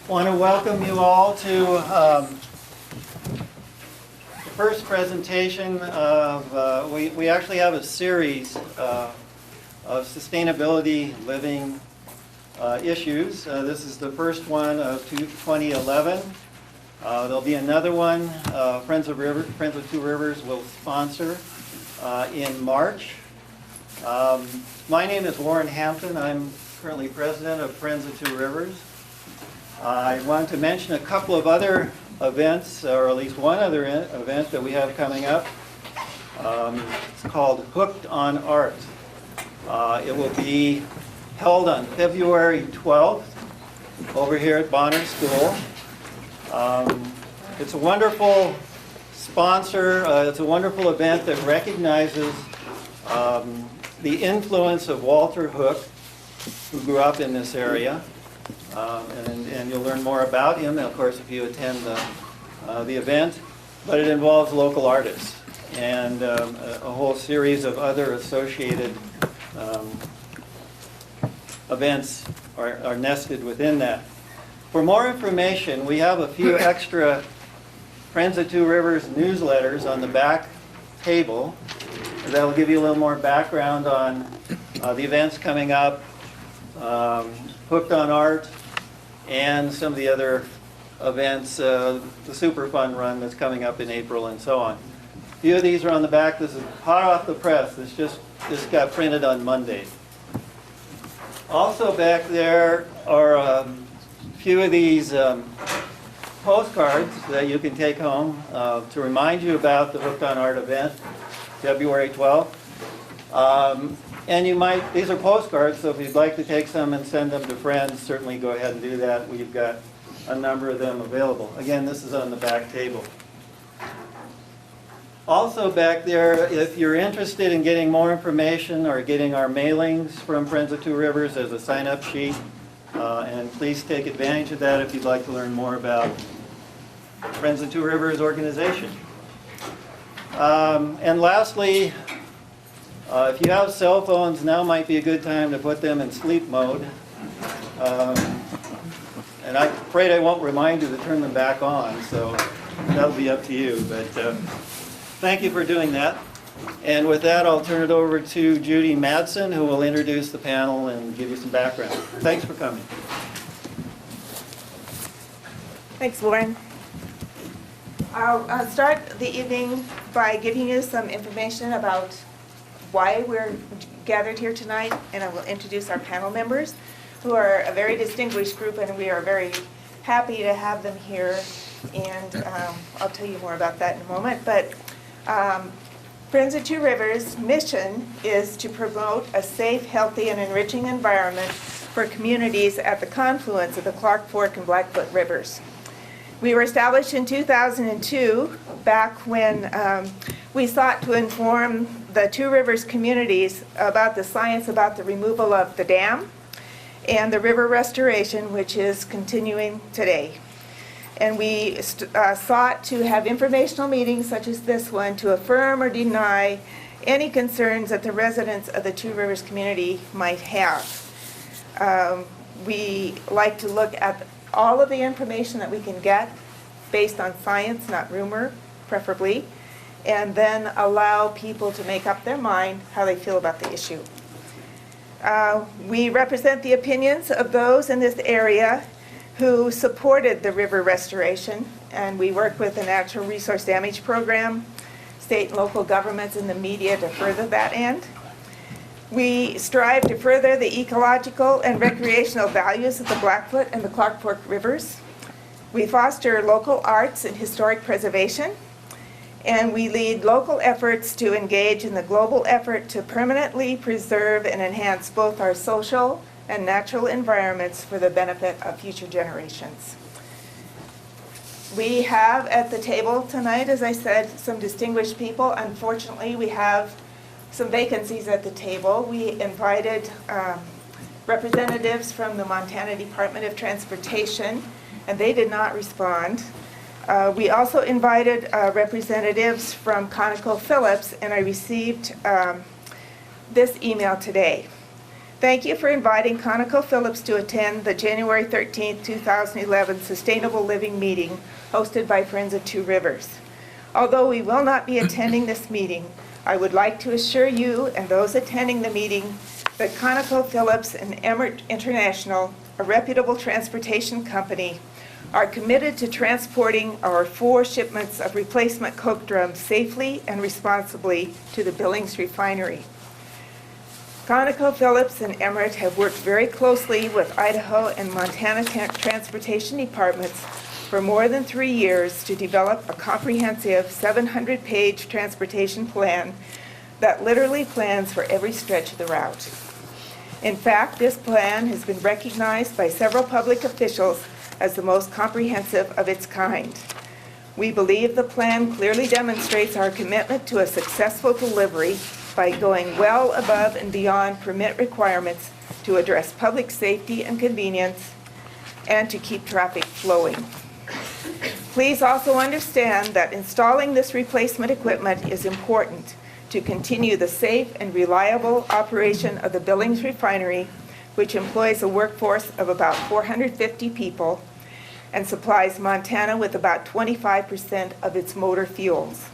Want to welcome you all to the first presentation of, we actually have a series of sustainability living issues. This is the first one of 2011. There'll be another one Friends of Two Rivers will sponsor in March. My name is Warren Hampton. I'm currently president of Friends of Two Rivers. I want to mention a couple of other events, or at least one other event that we have coming up. It's called Hooked on Art. It will be held on February 12th over here at Bonner School. It's a wonderful sponsor. It's a wonderful event that recognizes the influence of Walter Hook, who grew up in this area. And you'll learn more about him, of course, if you attend the event. But it involves local artists and a whole series of other associated events are nested within that. For more information, we have a few extra Friends of Two Rivers newsletters on the back table. That will give you a little more background on the events coming up, Hooked on Art, and some of the other events, the Super Fun Run that's coming up in April and so on. A few of these are on the back. This is hot off the press. This got printed on Monday. Also back there are a few of these postcards that you can take home to remind you about the Hooked on Art event, February 12th. And these are postcards, so if you'd like to take some and send them to friends, certainly go ahead and do that. We've got a number of them available. Again, this is on the back table. Also back there, if you're interested in getting more information or getting our mailings from Friends of Two Rivers, there's a sign-up sheet. And please take advantage of that if you'd like to learn more about Friends of Two Rivers organization. And lastly, if you have cell phones, now might be a good time to put them in sleep mode. And I'm afraid I won't remind you to turn them back on, so that'll be up to you. But thank you for doing that. And with that, I'll turn it over to Judy Madsen, who will introduce the panel and give you some background. Thanks for coming. Thanks, Warren. I'll start the evening by giving you some information about why we're gathered here tonight, and I will introduce our panel members, who are a very distinguished group, and we are very happy to have them here, and I'll tell you more about that in a moment. But Friends of Two Rivers' mission is to promote a safe, healthy, and enriching environment for communities at the confluence of the Clark Fork and Blackfoot Rivers. We were established in 2002, back when we sought to inform the Two Rivers communities about the science about the removal of the dam and the river restoration, which is continuing today. And we sought to have informational meetings such as this one to affirm or deny any concerns that the residents of the Two Rivers community might have. We like to look at all of the information that we can get based on science, not rumor, preferably, and then allow people to make up their mind how they feel about the issue. We represent the opinions of those in this area who supported the river restoration, and we work with the Natural Resource Damage Program, state and local governments, and the media to further that end. We strive to further the ecological and recreational values of the Blackfoot and the Clark Fork rivers. We foster local arts and historic preservation, and we lead local efforts to engage in the global effort to permanently preserve and enhance both our social and natural environments for the benefit of future generations. We have at the table tonight, as I said, some distinguished people. Unfortunately, we have some vacancies at the table. We invited representatives from the Montana Department of Transportation, and they did not respond. We also invited representatives from ConocoPhillips, and I received this email today. Thank you for inviting ConocoPhillips to attend the January 13, 2011 Sustainable Living Meeting hosted by Friends of Two Rivers. Although we will not be attending this meeting, I would like to assure you and those attending the meeting that ConocoPhillips and Emert International, a reputable transportation company, are committed to transporting our 4 shipments of replacement coke drums safely and responsibly to the Billings refinery. ConocoPhillips and Emert have worked very closely with Idaho and Montana transportation departments for more than 3 years to develop a comprehensive 700-page transportation plan that literally plans for every stretch of the route. In fact, this plan has been recognized by several public officials as the most comprehensive of its kind. We believe the plan clearly demonstrates our commitment to a successful delivery by going well above and beyond permit requirements to address public safety and convenience and to keep traffic flowing. Please also understand that installing this replacement equipment is important to continue the safe and reliable operation of the Billings refinery, which employs a workforce of about 450 people and supplies Montana with about 25% of its motor fuels.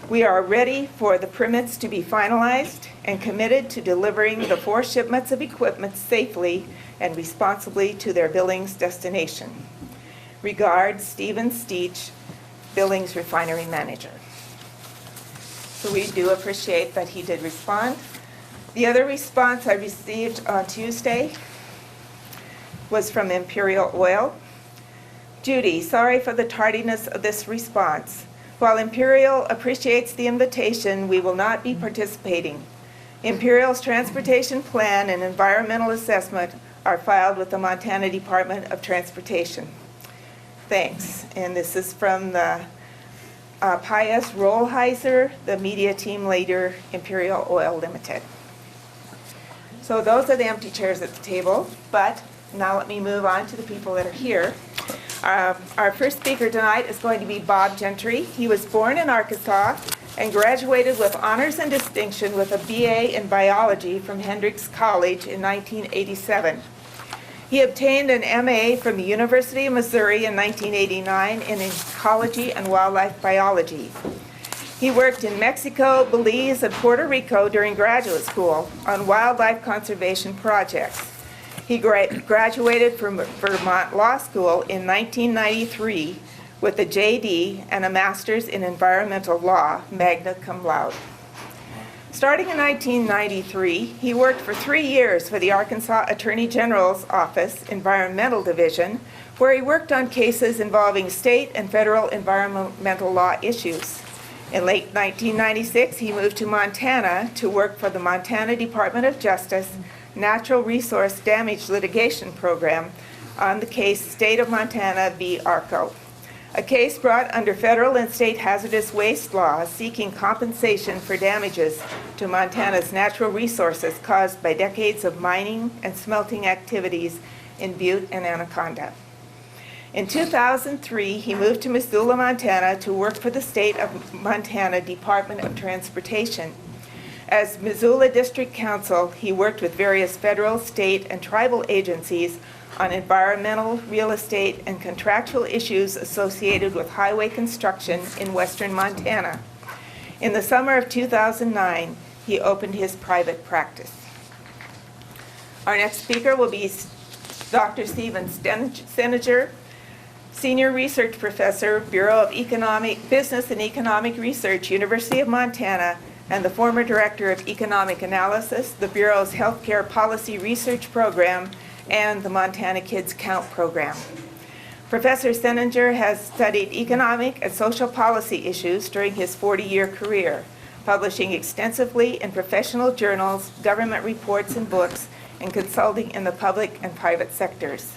We are ready for the permits to be finalized and committed to delivering the 4 shipments of equipment safely and responsibly to their Billings destination. Regards, Stephen Steach, Billings Refinery Manager. So we do appreciate that he did respond. The other response I received on Tuesday was from Imperial Oil. Judy, sorry for the tardiness of this response. While Imperial appreciates the invitation, we will not be participating. Imperial's transportation plan and environmental assessment are filed with the Montana Department of Transportation. Thanks. And this is from the Pius Rollheiser, the media team leader, Imperial Oil Limited. So those are the empty chairs at the table, but now let me move on to the people that are here. Our first speaker tonight is going to be Bob Gentry. He was born in Arkansas and graduated with honors and distinction with a BA in biology from Hendrix College in 1987. He obtained an MA from the University of Missouri in 1989 in ecology and wildlife biology. He worked in Mexico, Belize, and Puerto Rico during graduate school on wildlife conservation projects. He graduated from Vermont Law School in 1993 with a JD and a Master's in Environmental Law, magna cum laude. Starting in 1993, he worked for 3 years for the Arkansas Attorney General's Office Environmental Division, where he worked on cases involving state and federal environmental law issues. In late 1996, he moved to Montana to work for the Montana Department of Justice Natural Resource Damage Litigation Program on the case State of Montana v. ARCO, a case brought under federal and state hazardous waste laws seeking compensation for damages to Montana's natural resources caused by decades of mining and smelting activities in Butte and Anaconda. In 2003, he moved to Missoula, Montana to work for the State of Montana Department of Transportation. As Missoula District Counsel, he worked with various federal, state, and tribal agencies on environmental, real estate, and contractual issues associated with highway construction in western Montana. In the summer of 2009, he opened his private practice. Our next speaker will be Dr. Stephen Steninger, Senior Research Professor, Bureau of Business and Economic Research, University of Montana, and the former Director of Economic Analysis, the Bureau's Healthcare Policy Research Program, and the Montana Kids Count program. Professor Steninger has studied economic and social policy issues during his 40-year career, publishing extensively in professional journals, government reports and books, and consulting in the public and private sectors.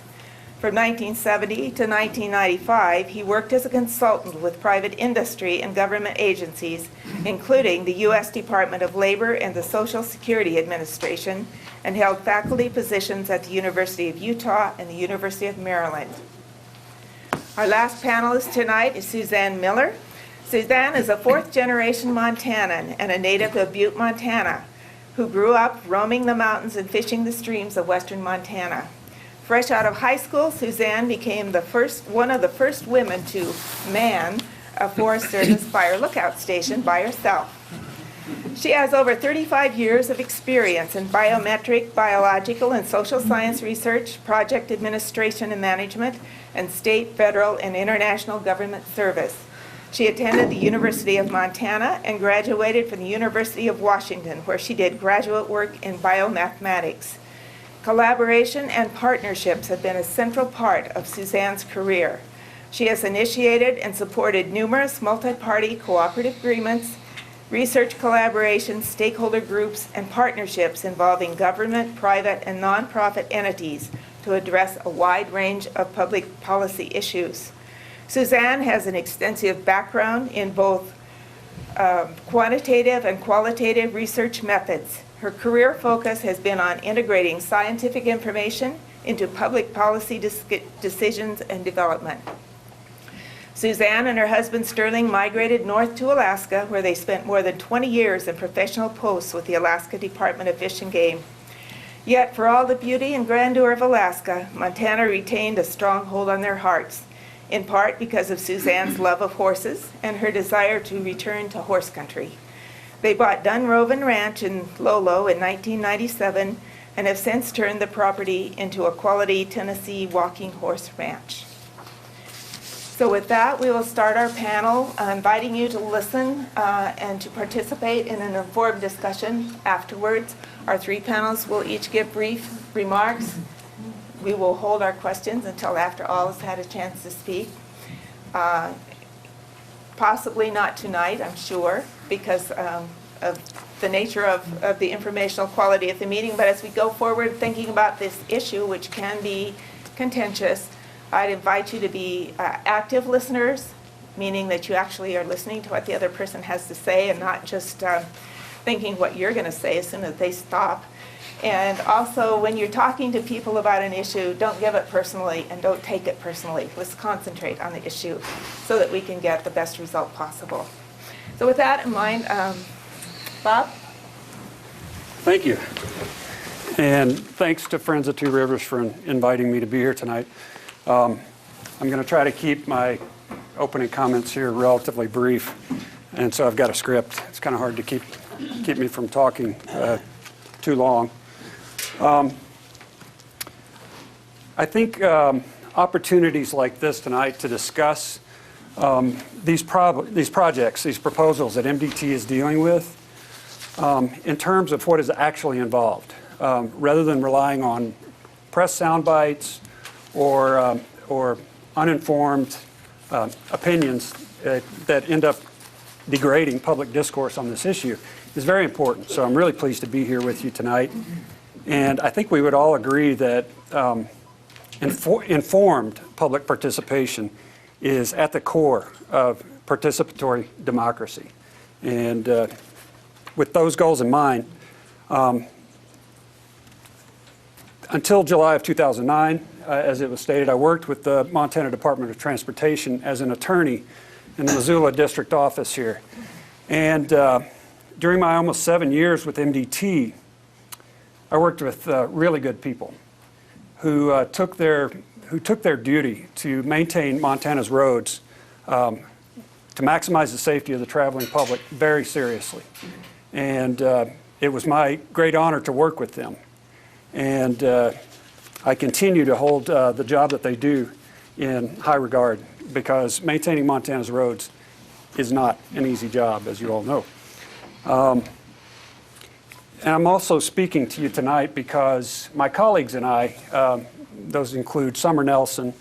From 1970 to 1995, he worked as a consultant with private industry and government agencies, including the U.S. Department of Labor and the Social Security Administration, and held faculty positions at the University of Utah and the University of Maryland. Our last panelist tonight is Suzanne Miller. Suzanne is a fourth-generation Montanan and a native of Butte, Montana. who grew up roaming the mountains and fishing the streams of western Montana. Fresh out of high school, Suzanne became one of the first women to man a Forest Service fire lookout station by herself. She has over 35 years of experience in biometric, biological, and social science research, project administration and management, and state, federal, and international government service. She attended the University of Montana and graduated from the University of Washington, where she did graduate work in biomathematics. Collaboration and partnerships have been a central part of Suzanne's career. She has initiated and supported numerous multi-party cooperative agreements, research collaborations, stakeholder groups, and partnerships involving government, private, and nonprofit entities to address a wide range of public policy issues. Suzanne has an extensive background in both quantitative and qualitative research methods. Her career focus has been on integrating scientific information into public policy decisions and development. Suzanne and her husband Sterling migrated north to Alaska, where they spent more than 20 years in professional posts with the Alaska Department of Fish and Game. Yet, for all the beauty and grandeur of Alaska, Montana retained a strong hold on their hearts, in part because of Suzanne's love of horses and her desire to return to horse country. They bought Dunrovin Ranch in Lolo in 1997 and have since turned the property into a quality Tennessee walking horse ranch. So with that, we will start our panel, inviting you to listen and to participate in an informed discussion afterwards. Our three panelists will each give brief remarks. We will hold our questions until after all has had a chance to speak. Possibly not tonight, I'm sure, because of the nature of the informational quality of the meeting. But as we go forward thinking about this issue, which can be contentious, I'd invite you to be active listeners, meaning that you actually are listening to what the other person has to say and not just thinking what you're going to say as soon as they stop. And also, when you're talking to people about an issue, don't give it personally and don't take it personally. Let's concentrate on the issue so that we can get the best result possible. So with that in mind, Bob? Thank you. And thanks to Friends of Two Rivers for inviting me to be here tonight. I'm going to try to keep my opening comments here relatively brief, and so I've got a script. It's kind of hard to keep me from talking too long. I think opportunities like this tonight to discuss these projects, these proposals that MDT is dealing with, in terms of what is actually involved, rather than relying on press sound bites or uninformed opinions that end up degrading public discourse on this issue, is very important. So I'm really pleased to be here with you tonight. And I think we would all agree that informed public participation is at the core of participatory democracy. And with those goals in mind, until July of 2009, as it was stated, I worked with the Montana Department of Transportation as an attorney in the Missoula District Office here. And during my almost 7 years with MDT, I worked with really good people who took their duty to maintain Montana's roads, to maximize the safety of the traveling public very seriously. And it was my great honor to work with them. And I continue to hold the job that they do in high regard, because maintaining Montana's roads is not an easy job, as you all know. And I'm also speaking to you tonight because my colleagues and I, those include Summer Nelson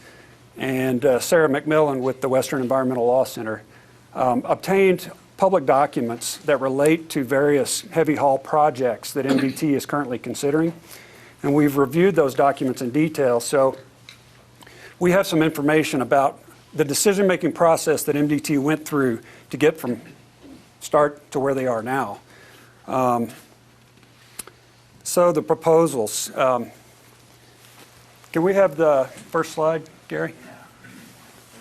and Sarah McMillan with the Western Environmental Law Center, obtained public documents that relate to various heavy haul projects that MDT is currently considering. And we've reviewed those documents in detail, so we have some information about the decision-making process that MDT went through to get from start to where they are now. So the proposals. Can we have the first slide, Gary? I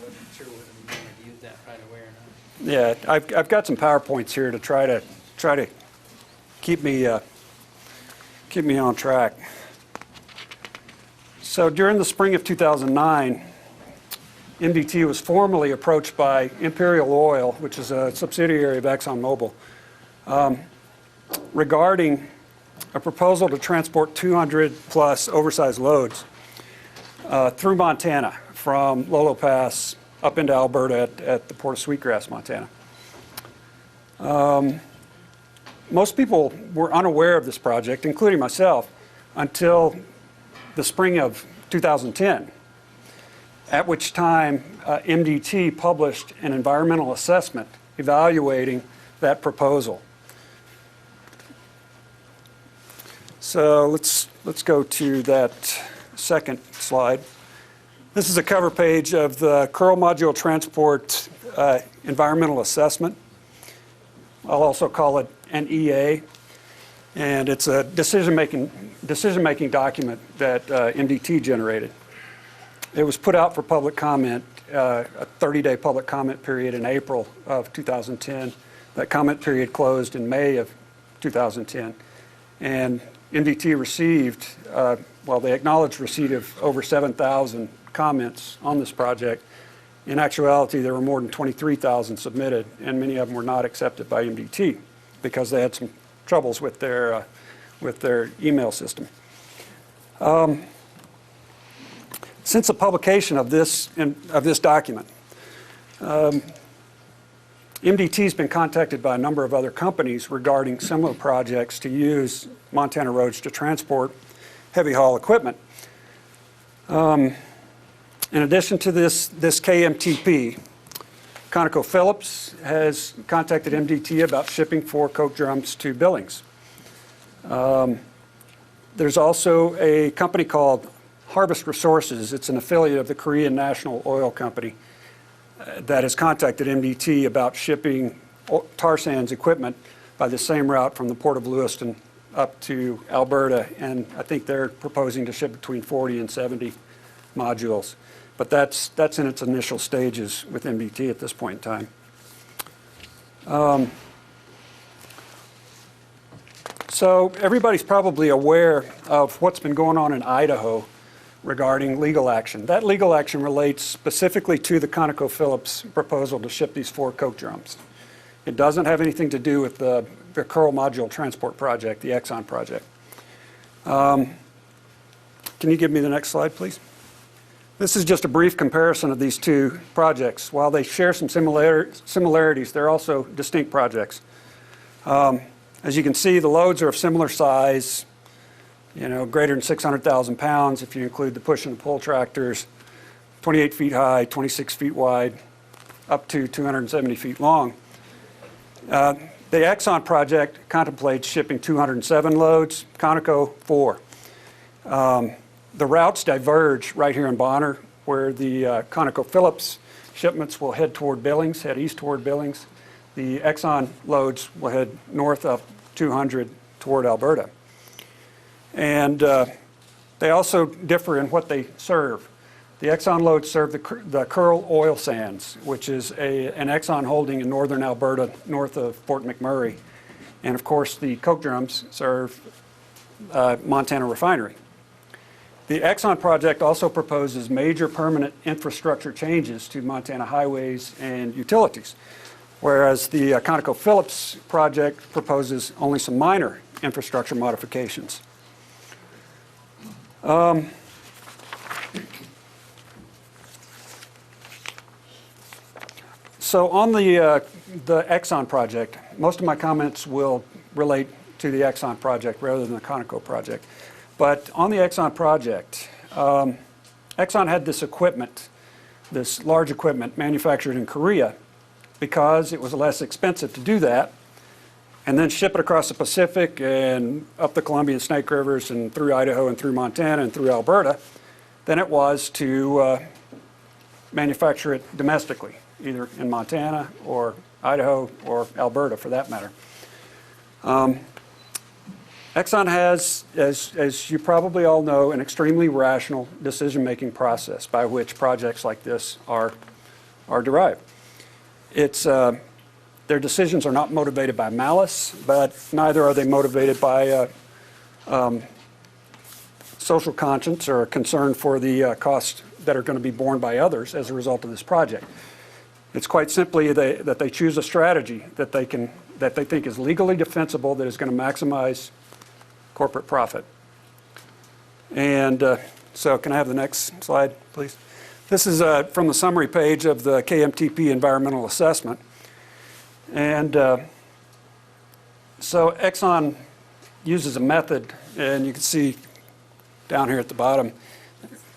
wasn't sure whether we wanted to use that right away or not. Yeah, I've got some PowerPoints here to try to keep me keep me on track. So during the spring of 2009, MDT was formally approached by Imperial Oil, which is a subsidiary of ExxonMobil, regarding a proposal to transport 200-plus oversized loads through Montana from Lolo Pass up into Alberta at the Port of Sweetgrass, Montana. Most people were unaware of this project, including myself, until the spring of 2010, at which time MDT published an environmental assessment evaluating that proposal. So let's go to that second slide. This is a cover page of the Curl Module Transport Environmental Assessment. I'll also call it an EA, and it's a decision-making document that MDT generated. It was put out for public comment, a 30-day public comment period in April of 2010. That comment period closed in May of 2010, and MDT received, they acknowledged receipt of over 7,000 comments on this project. In actuality, there were more than 23,000 submitted, and many of them were not accepted by MDT because they had some troubles with their email system. Since the publication of this document, MDT has been contacted by a number of other companies regarding similar projects to use Montana roads to transport heavy haul equipment. In addition to this KMTP, ConocoPhillips has contacted MDT about shipping 4 coke drums to Billings. There's also a company called Harvest Resources. It's an affiliate of the Korean National Oil Company that has contacted MDT about shipping tar sands equipment by the same route from the Port of Lewiston up to Alberta, and I think they're proposing to ship between 40 and 70 modules. But that's in its initial stages with MDT at this point in time. So everybody's probably aware of what's been going on in Idaho regarding legal action. That legal action relates specifically to the ConocoPhillips proposal to ship these 4 coke drums. It doesn't have anything to do with the Curl Module Transport Project, the Exxon project. Can you give me the next slide, please? This is just a brief comparison of these 2 projects. While they share some similarities, they're also distinct projects. As you can see, the loads are of similar size, greater than 600,000 pounds if you include the push and pull tractors, 28 feet high, 26 feet wide, up to 270 feet long. The Exxon project contemplates shipping 207 loads, Conoco 4. The routes diverge right here in Bonner, where the ConocoPhillips shipments will head east toward Billings. The Exxon loads will head north up 200 toward Alberta. And they also differ in what they serve. The Exxon loads serve the Curl oil sands, which is an Exxon holding in northern Alberta, north of Fort McMurray. And of course, the coke drums serve Montana Refinery. The Exxon project also proposes major permanent infrastructure changes to Montana highways and utilities, whereas the ConocoPhillips project proposes only some minor infrastructure modifications. So on the Exxon project, most of my comments will relate to the Exxon project rather than the Conoco project. But on the Exxon project, Exxon had this equipment, this large equipment manufactured in Korea because it was less expensive to do that and then ship it across the Pacific and up the Columbia and Snake Rivers and through Idaho and through Montana and through Alberta than it was to manufacture it domestically, either in Montana or Idaho or Alberta for that matter. Exxon has, as you probably all know, an extremely rational decision-making process by which projects like this are derived. Their decisions are not motivated by malice, but neither are they motivated by social conscience or a concern for the costs that are going to be borne by others as a result of this project. It's quite simply that they choose a strategy that they think is legally defensible, that is going to maximize corporate profit. And so can I have the next slide, please? This is from the summary page of the KMTP environmental assessment. And so Exxon uses a method, and you can see down here at the bottom,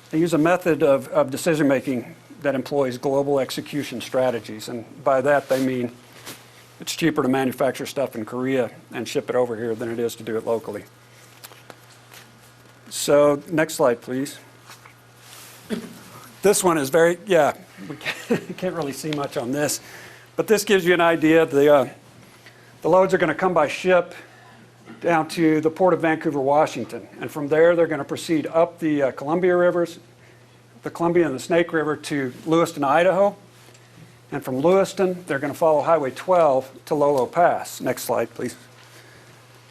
they use a method of decision-making that employs global execution strategies. And by that, they mean it's cheaper to manufacture stuff in Korea and ship it over here than it is to do it locally. So next slide, please. This one is we can't really see much on this, but this gives you an idea. The loads are going to come by ship down to the Port of Vancouver, Washington. And from there, they're going to proceed up the Columbia Rivers, the Columbia and the Snake River to Lewiston, Idaho. And from Lewiston, they're going to follow Highway 12 to Lolo Pass. Next slide, please.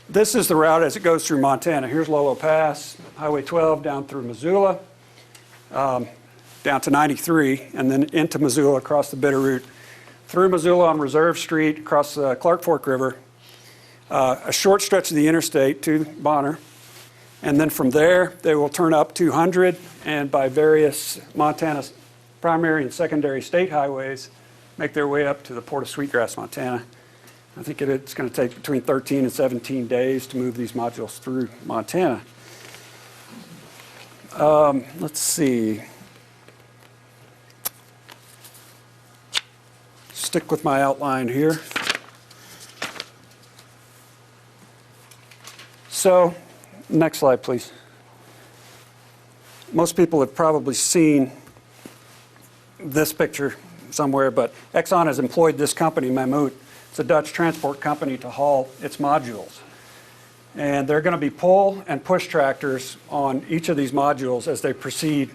This is the route as it goes through Montana. Here's Lolo Pass, Highway 12 down through Missoula, down to 93, and then into Missoula across the Bitterroot, through Missoula on Reserve Street, across the Clark Fork River, a short stretch of the interstate to Bonner, and then from there they will turn up 200 and by various Montana primary and secondary state highways make their way up to the Port of Sweetgrass, Montana. I think it's going to take between 13 and 17 days to move these modules through Montana. Let's see. Stick with my outline here. So, next slide, please. Most people have probably seen this picture somewhere, but Exxon has employed this company, Mammoet. It's a Dutch transport company to haul its modules. And they're going to be pull and push tractors on each of these modules as they proceed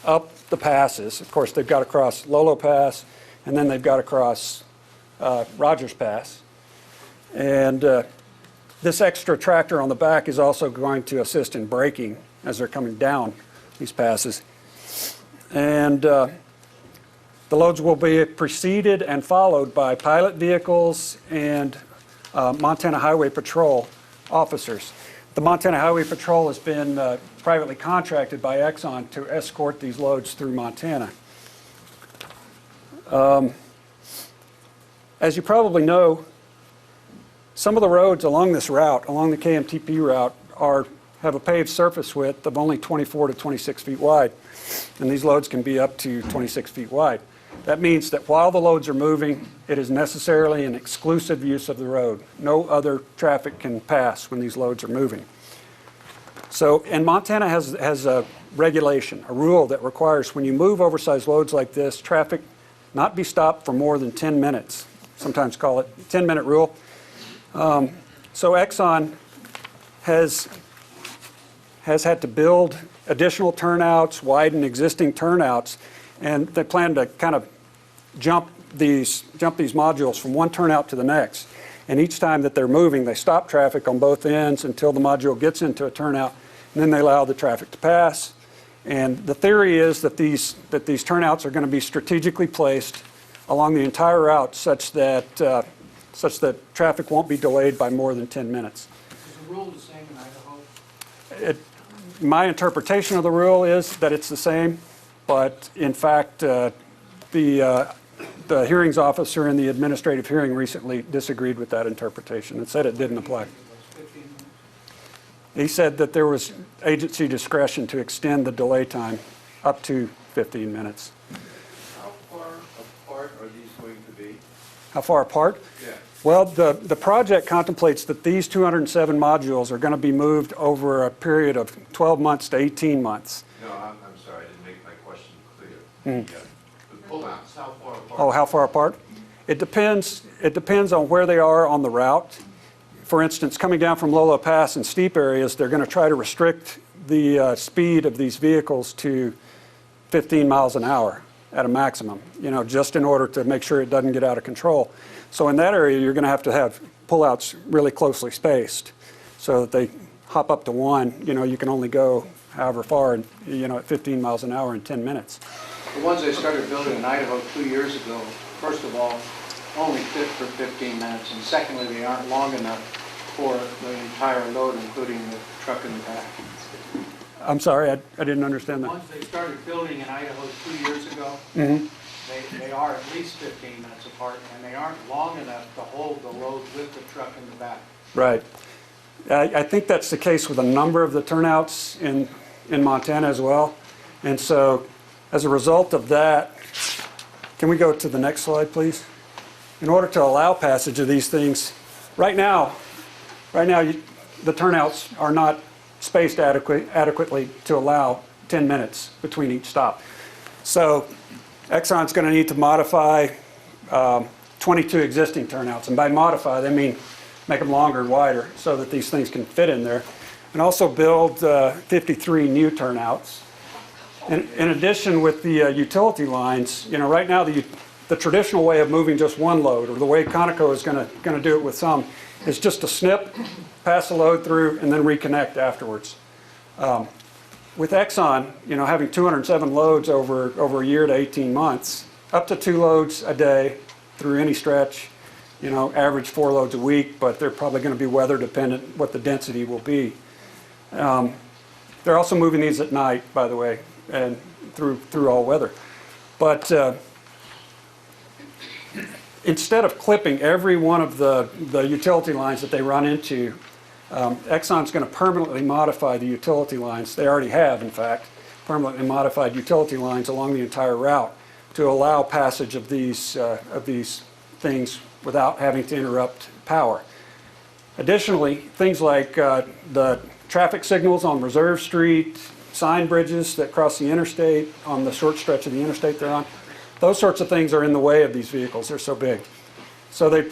up the passes. Of course, they've got to cross Lolo Pass, and then they've got to cross Rogers Pass. And this extra tractor on the back is also going to assist in braking as they're coming down these passes. And the loads will be preceded and followed by pilot vehicles and Montana Highway Patrol officers. The Montana Highway Patrol has been privately contracted by Exxon to escort these loads through Montana. As you probably know, some of the roads along this route, along the KMTP route, have a paved surface width of only 24 to 26 feet wide, and these loads can be up to 26 feet wide. That means that while the loads are moving, it is necessarily an exclusive use of the road. No other traffic can pass when these loads are moving. So, and Montana has a regulation, a rule that requires when you move oversized loads like this, traffic not be stopped for more than 10 minutes. Sometimes call it 10-minute rule. So Exxon has had to build additional turnouts, widen existing turnouts, and they plan to kind of jump these modules from one turnout to the next. And each time that they're moving, they stop traffic on both ends until the module gets into a turnout, and then they allow the traffic to pass. And the theory is that these turnouts are going to be strategically placed along the entire route such that traffic won't be delayed by more than 10 minutes. Is the rule the same in Idaho? My interpretation of the rule is that it's the same, but in fact, the hearings officer in the administrative hearing recently disagreed with that interpretation and said it didn't apply. He said that there was agency discretion to extend the delay time up to 15 minutes. How far apart are these going to be? How far apart? Yeah. Well, the project contemplates that these 207 modules are going to be moved over a period of 12 months to 18 months. No, I'm sorry, I didn't make my question clear. The pullouts, how far apart? Oh, how far apart? It depends on where they are on the route. For instance, coming down from Lolo Pass in steep areas, they're going to try to restrict the speed of these vehicles to 15 miles an hour at a maximum, just in order to make sure it doesn't get out of control. So in that area, you're going to have pullouts really closely spaced so that they hop up to one, you can only go however far, at 15 miles an hour in 10 minutes. The ones they started building in Idaho 2 years ago, first of all, only fit for 15 minutes, and secondly, they aren't long enough for the entire load, including the truck in the back. I'm sorry, I didn't understand The that. ones they started building in Idaho 2 years ago, Mhm. they are at least 15 minutes apart, and they aren't long enough to hold the load with the truck in the back. Right. I think that's the case with a number of the turnouts in Montana as well. And so as a result of that, can we go to the next slide, please? In order to allow passage of these things, right now, the turnouts are not spaced adequately to allow 10 minutes between each stop. So Exxon's going to need to modify 22 existing turnouts. And by modify, they mean make them longer and wider so that these things can fit in there. And also build 53 new turnouts. In addition, with the utility lines, right now the traditional way of moving just one load, or the way Conoco is going to do it with some, is just to snip, pass the load through, and then reconnect afterwards. With Exxon, having 207 loads over a year to 18 months, up to 2 loads a day through any stretch, average 4 loads a week, but they're probably going to be weather dependent what the density will be. They're also moving these at night, by the way, and through all weather. But instead of clipping every one of the utility lines that they run into, Exxon's going to permanently modify the utility lines. They already have, in fact, permanently modified utility lines along the entire route to allow passage of these things without having to interrupt power. Additionally, things like the traffic signals on Reserve Street, sign bridges that cross the interstate on the short stretch of the interstate they're on, those sorts of things are in the way of these vehicles. They're so big. So they're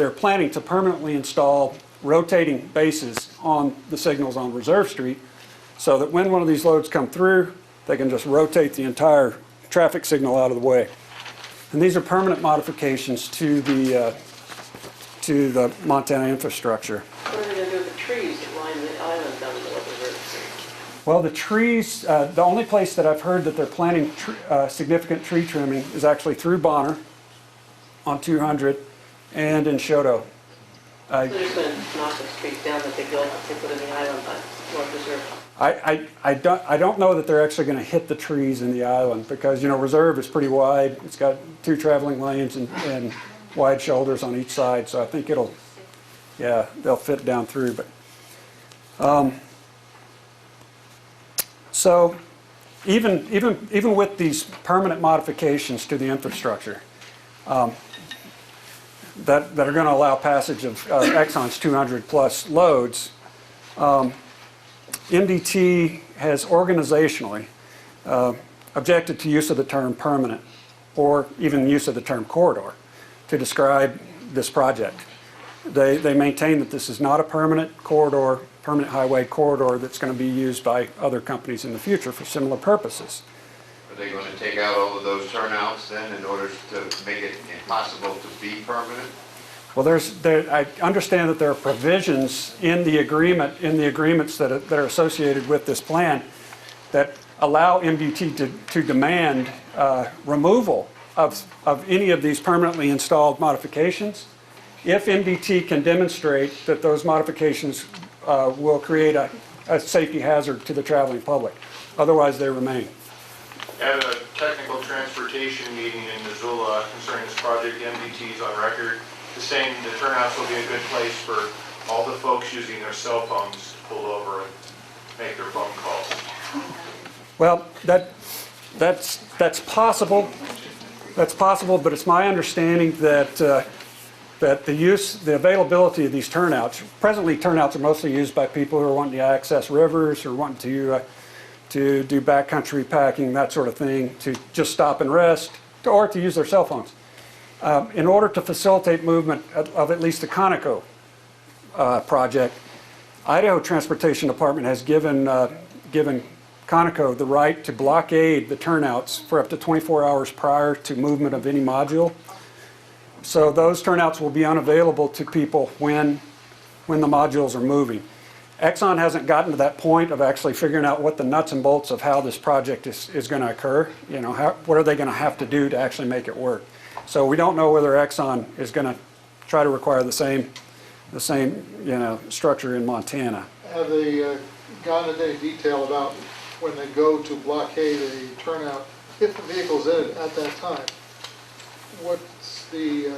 planning to permanently install rotating bases on the signals on Reserve Street so that when one of these loads come through, they can just rotate the entire traffic signal out of the way. And these are permanent modifications to the Montana infrastructure. What are they going to do with the trees that line the island down the middle of the river? Well, the trees, the only place that I've heard that they're planning significant tree trimming is actually through Bonner on 200 and in Shoto. So they're just going to knock the streets down that they built, that they put in the island by North Reserve. I don't know that they're actually going to hit the trees in the island because, Reserve is pretty wide. It's got 2 traveling lanes and wide shoulders on each side. So I think they'll fit down through. But so even with these permanent modifications to the infrastructure that are going to allow passage of Exxon's 200 plus loads, MDT has organizationally objected to use of the term permanent or even use of the term corridor to describe this project. They maintain that this is not a permanent corridor, permanent highway corridor that's going to be used by other companies in the future for similar purposes. Are they going to take out all of those turnouts then in order to make it impossible to be permanent? Well, I understand that there are provisions in the agreements that are associated with this plan that allow MDT to demand removal of any of these permanently installed modifications if MDT can demonstrate that those modifications will create a safety hazard to the traveling public. Otherwise, they remain. At a technical transportation meeting in Missoula concerning this project, MDT is on record saying the turnouts will be a good place for all the folks using their cell phones to pull over and make their phone calls. Well, that's possible. That's possible, but it's my understanding that the availability of these turnouts, presently turnouts are mostly used by people who are wanting to access rivers or wanting to do backcountry packing, that sort of thing, to just stop and rest, or to use their cell phones. In order to facilitate movement of at least the Conoco project, Idaho Transportation Department has given Conoco the right to blockade the turnouts for up to 24 hours prior to movement of any module. So those turnouts will be unavailable to people when when the modules are moving. Exxon hasn't gotten to that point of actually figuring out what the nuts and bolts of how this project is going to occur. You know, what are they going to have to do to actually make it work? So we don't know whether Exxon is going to try to require the same structure in Montana. Have they gone into any detail about when they go to blockade a turnout, if the vehicle's in it at that time, what's the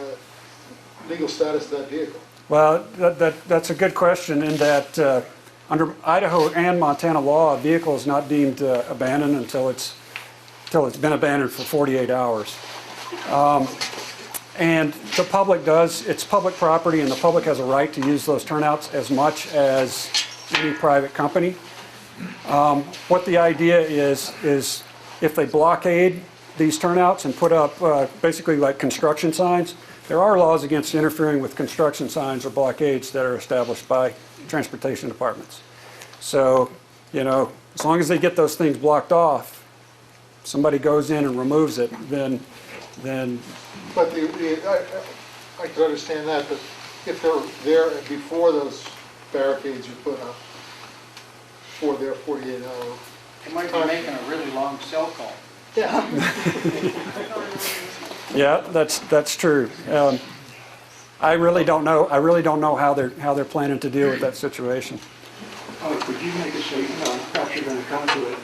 legal status of that vehicle? Well, that's a good question in that under Idaho and Montana law, a vehicle is not deemed abandoned until it's been abandoned for 48 hours. And the public it's public property, and the public has a right to use those turnouts as much as any private company. What the idea is if they blockade these turnouts and put up basically like construction signs, there are laws against interfering with construction signs or blockades that are established by transportation departments. So, you know, as long as they get those things blocked off, somebody goes in and removes it, then. But I can understand that, but if they're there before those barricades are put up for their 48-hour. They might be making a really long cell call. Yeah. Yeah, that's true. I really don't know. I really don't know how they're planning to deal with that situation. Could you make a statement, perhaps you're going to come to it,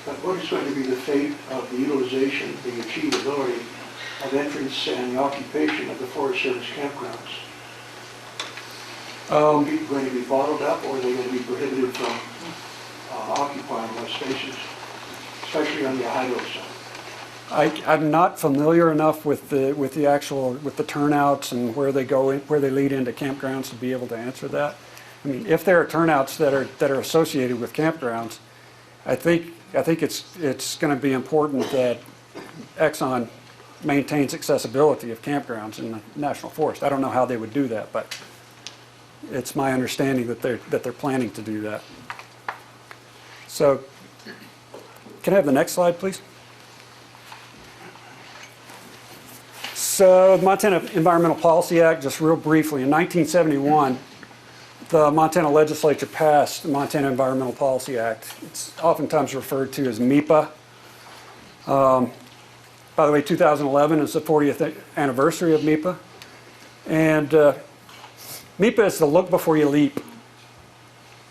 but what is going to be the fate of the utilization, the achievability of entrance and the occupation of the Forest Service campgrounds? Are they going to be bottled up, or are they going to be prohibited from occupying those spaces, especially on the Idaho side? I'm not familiar enough with the turnouts and where they lead into campgrounds to be able to answer that. I mean, if there are turnouts that are associated with campgrounds, I think it's going to be important that Exxon maintains accessibility of campgrounds in the national forest. I don't know how they would do that, but it's my understanding that they're planning to do that. So, can I have the next slide, please? So the Montana Environmental Policy Act, just real briefly, in 1971, the Montana legislature passed the Montana Environmental Policy Act. It's oftentimes referred to as MEPA. By the way, 2011 is the 40th anniversary of MEPA. And MEPA is the look before you leap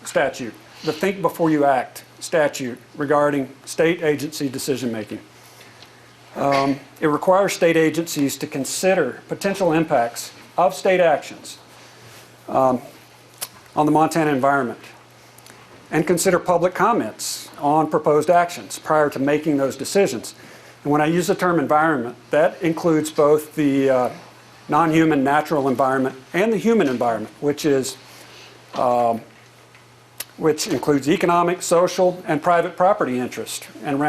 statute, the think before you act statute regarding state agency decision making. It requires state agencies to consider potential impacts of state actions on the Montana environment and consider public comments on proposed actions prior to making those decisions. And when I use the term environment, that includes both the non-human natural environment and the human environment, which includes economic, social, and private property interest and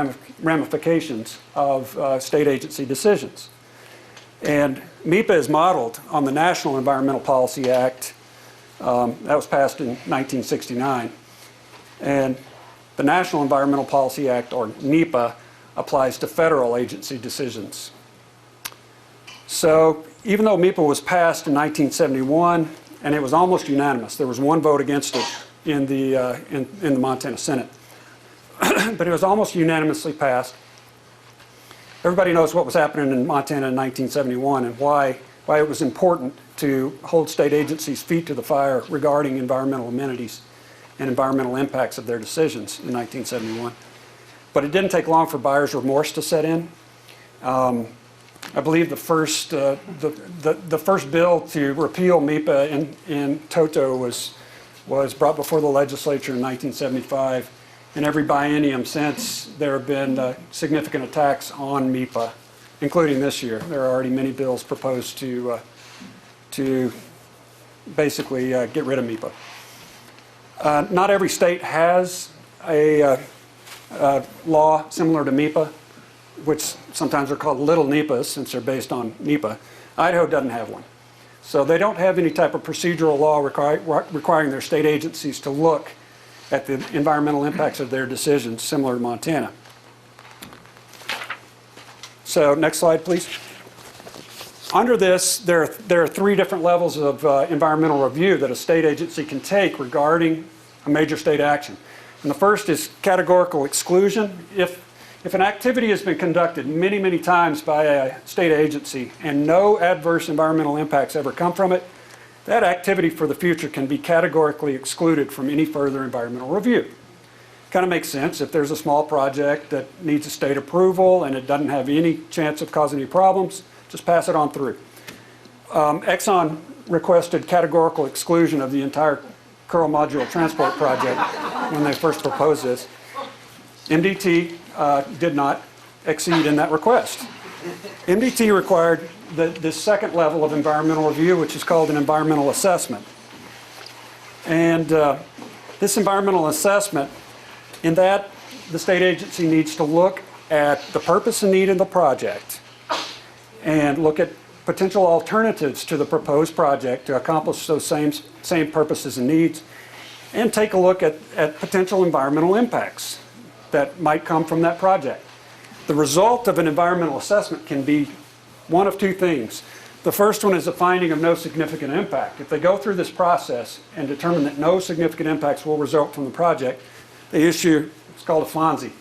ramifications of state agency decisions. And MEPA is modeled on the National Environmental Policy Act that was passed in 1969. And the National Environmental Policy Act, or NEPA, applies to federal agency decisions. So even though MEPA was passed in 1971, and it was almost unanimous, there was one vote against it in the Montana Senate, but it was almost unanimously passed. Everybody knows what was happening in Montana in 1971 and why it was important to hold state agencies' feet to the fire regarding environmental amenities and environmental impacts of their decisions in 1971. But it didn't take long for buyer's remorse to set in. I believe the first bill to repeal MEPA in toto was brought before the legislature in 1975, and every biennium since there have been significant attacks on MEPA, including this year. There are already many bills proposed to basically get rid of MEPA. Not every state has a law similar to MEPA, which sometimes are called little NEPAs since they're based on NEPA. Idaho doesn't have one. So they don't have any type of procedural law requiring their state agencies to look at the environmental impacts of their decisions, similar to Montana. So next slide, please. Under this, there are three different levels of environmental review that a state agency can take regarding a major state action. And the first is categorical exclusion. If an activity has been conducted many, many times by a state agency and no adverse environmental impacts ever come from it, that activity for the future can be categorically excluded from any further environmental review. Kind of makes sense. If there's a small project that needs a state approval and it doesn't have any chance of causing any problems, just pass it on through. Exxon requested categorical exclusion of the entire Kearl Module Transport project when they first proposed this. MDT did not exceed in that request. MDT required this second level of environmental review, which is called an environmental assessment. And this environmental assessment, in that the state agency needs to look at the purpose and need of the project and look at potential alternatives to the proposed project to accomplish those same purposes and needs, and take a look at potential environmental impacts that might come from that project. The result of an environmental assessment can be one of two things. The first one is a finding of no significant impact. If they go through this process and determine that no significant impacts will result from the project, they issue, it's called a FONSI,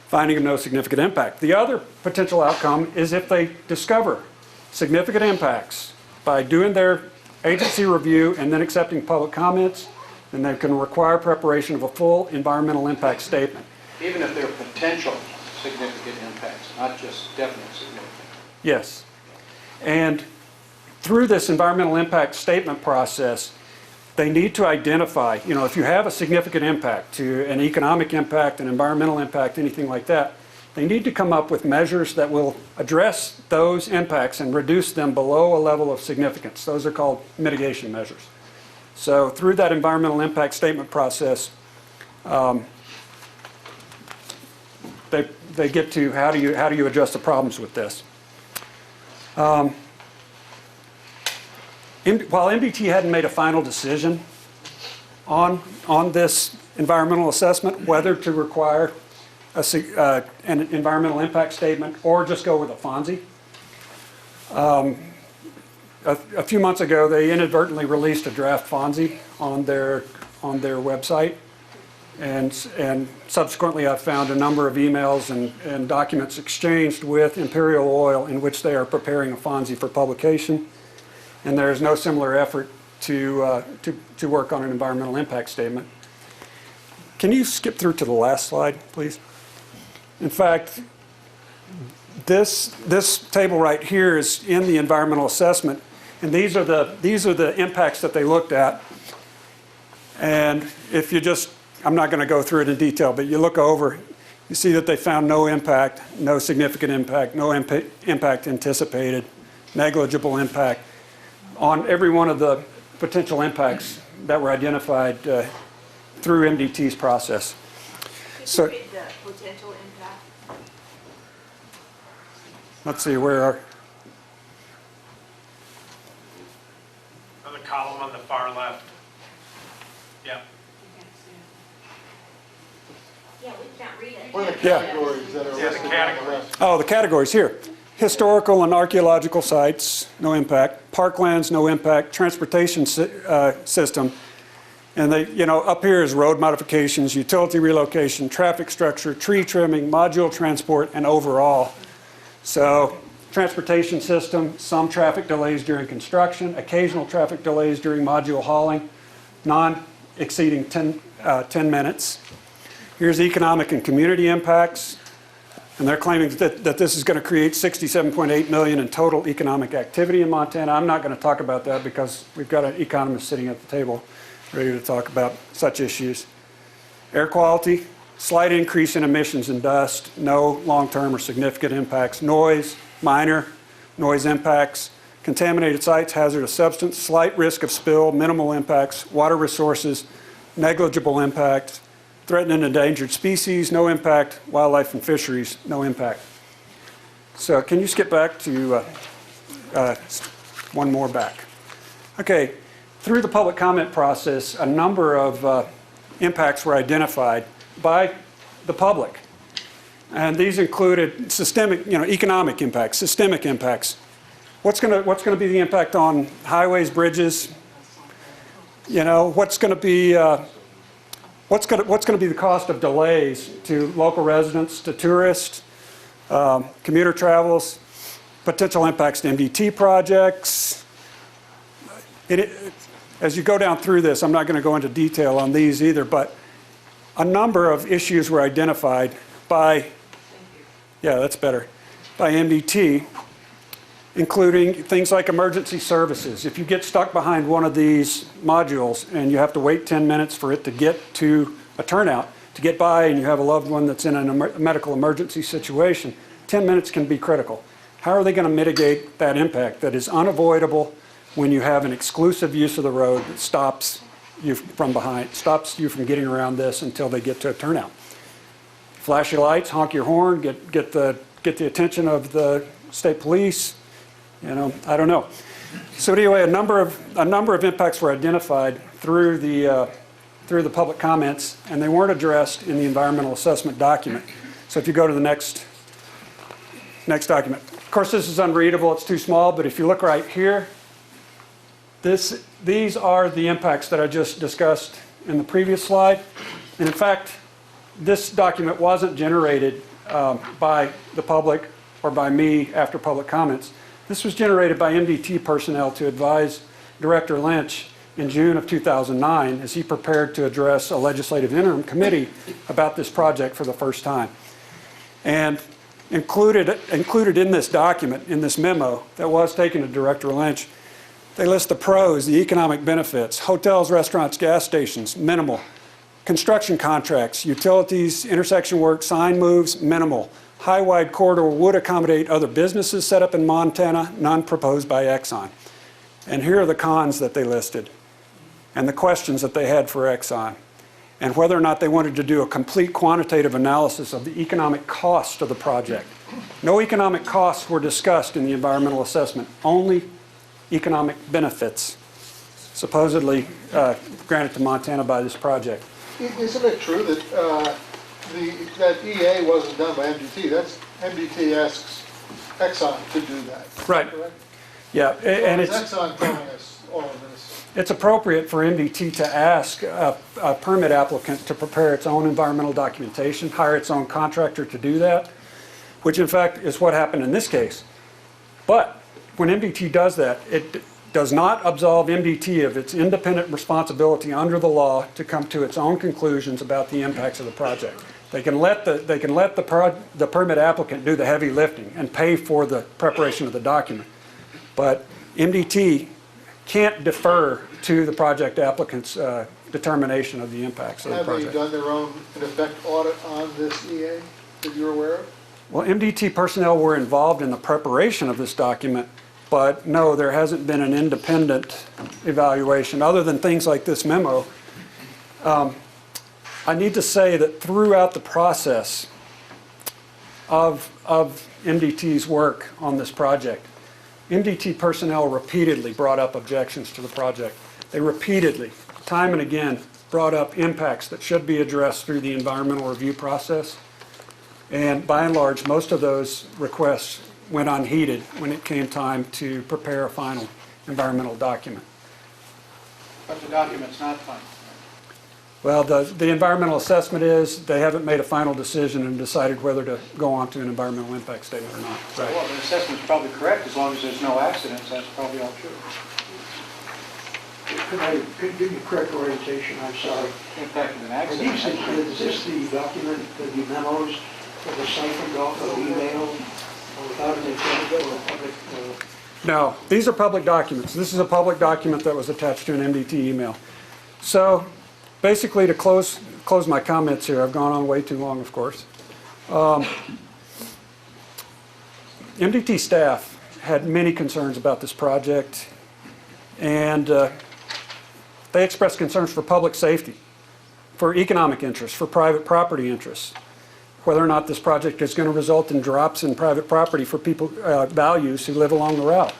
finding of no significant impact. The other potential outcome is if they discover significant impacts by doing their agency review and then accepting public comments, then they can require preparation of a full environmental impact statement. Even if they're potential significant impacts, not just definite significant. Yes. And through this environmental impact statement process, they need to identify, if you have a significant impact to an economic impact, an environmental impact, anything like that, they need to come up with measures that will address those impacts and reduce them below a level of significance. Those are called mitigation measures. So through that environmental impact statement process, they get to how do you address the problems with this. While MDT hadn't made a final decision on this environmental assessment, whether to require an environmental impact statement or just go with a FONSI, a few months ago they inadvertently released a draft FONSI on their website, and subsequently I found a number of emails and documents exchanged with Imperial Oil in which they are preparing a FONSI for publication. And there is no similar effort to work on an environmental impact statement. Can you skip through to the last slide, please? In fact, this table right here is in the environmental assessment, and these are the impacts that they looked at. And if you just, I'm not going to go through it in detail, but you look over, you see that they found no impact, no significant impact, no impact anticipated, negligible impact on every one of the potential impacts that were identified through MDT's process. So, Could you read the potential impact? let's see, where are, On the column on the far left. Yeah. Yeah, we can't read it. What are the Yeah. categories that are Yeah, the listed on the categories. left? oh, the categories here. Historical and archaeological sites, no impact. Parklands, no impact. Transportation system. And they, up here is road modifications, utility relocation, traffic structure, tree trimming, module transport, and overall. So, transportation system, some traffic delays during construction, occasional traffic delays during module hauling, none exceeding 10 minutes. Here's economic and community impacts. And they're claiming that this is going to create $67.8 million in total economic activity in Montana. I'm not going to talk about that because we've got an economist sitting at the table ready to talk about such issues. Air quality, slight increase in emissions and dust, no long-term or significant impacts. Noise, minor noise impacts. Contaminated sites, hazardous substance, slight risk of spill, minimal impacts. Water resources, negligible impact. Threatened and endangered species, no impact. Wildlife and fisheries, no impact. So can you skip back to one more back? Okay, through the public comment process, a number of impacts were identified by the public. And these included systemic, economic impacts, systemic impacts. What's going to be the impact on highways, bridges? You know, what's going to be the cost of delays to local residents, to tourists, commuter travels, potential impacts to MDT projects? As you go down through this, I'm not going to go into detail on these either, but a number of issues were identified by, yeah, that's better, by MDT, including things like emergency services. If you get stuck behind one of these modules and you have to wait 10 minutes for it to get to a turnout, to get by, and you have a loved one that's in a medical emergency situation, 10 minutes can be critical. How are they going to mitigate that impact that is unavoidable when you have an exclusive use of the road that stops you from getting around this until they get to a turnout? Flash your lights, honk your horn, get the attention of the state police. You know, I don't know. So anyway, a number of impacts were identified through the public comments, and they weren't addressed in the environmental assessment document. So if you go to the next document, of course this is unreadable, it's too small, but if you look right here, these are the impacts that I just discussed in the previous slide. And in fact, this document wasn't generated by the public or by me after public comments. This was generated by MDT personnel to advise Director Lynch in June of 2009 as he prepared to address a legislative interim committee about this project for the first time. And included in this document, in this memo that was taken to Director Lynch, they list the pros, the economic benefits: hotels, restaurants, gas stations, minimal; construction contracts, utilities, intersection work, sign moves, minimal; high-wide corridor would accommodate other businesses set up in Montana, none proposed by Exxon. And here are the cons that they listed, and the questions that they had for Exxon, and whether or not they wanted to do a complete quantitative analysis of the economic cost of the project. No economic costs were discussed in the environmental assessment, only economic benefits supposedly granted to Montana by this project. Isn't it true that that EA wasn't done by MDT? That's MDT asks Exxon to do that. Right. Correct? Yeah, and Is it's Exxon telling us all of this? It's appropriate for MDT to ask a permit applicant to prepare its own environmental documentation, hire its own contractor to do that, which in fact is what happened in this case. But when MDT does that, it does not absolve MDT of its independent responsibility under the law to come to its own conclusions about the impacts of the project. They can let the permit applicant do the heavy lifting and pay for the preparation of the document. But MDT can't defer to the project applicant's determination of the impacts of the project. Have they done their own, in effect, audit on this EA that you're aware of? Well, MDT personnel were involved in the preparation of this document, but no, there hasn't been an independent evaluation other than things like this memo. I need to say that throughout the process of MDT's work on this project, MDT personnel repeatedly brought up objections to the project. They repeatedly, time and again, brought up impacts that should be addressed through the environmental review process. And by and large, most of those requests went unheeded when it came time to prepare a final environmental document. But the document's not final. Well, the environmental assessment is they haven't made a final decision and decided whether to go on to an environmental impact statement or not. Right. Well, the assessment's probably correct as long as there's no accidents. That's probably all true. Could I give you correct orientation? I'm sorry. Impact of an Are accident. is this the document, the memos that were siphoned off of email without an intent for a public? No, these are public documents. This is a public document that was attached to an MDT email. So basically, to close my comments here, I've gone on way too long, of course. MDT staff had many concerns about this project, and they expressed concerns for public safety, for economic interests, for private property interests, whether or not this project is going to result in drops in private property for people, values who live along the route.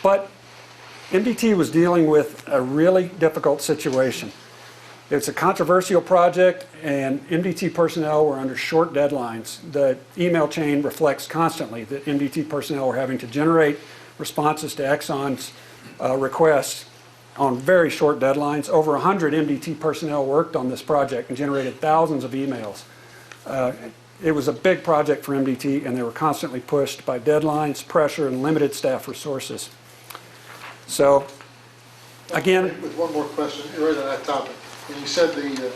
But MDT was dealing with a really difficult situation. It's a controversial project, and MDT personnel were under short deadlines. The email chain reflects constantly that MDT personnel were having to generate responses to Exxon's requests on very short deadlines. Over 100 MDT personnel worked on this project and generated thousands of emails. It was a big project for MDT, and they were constantly pushed by deadlines, pressure, and limited staff resources. So, again, With one more question, right on that topic. When you said the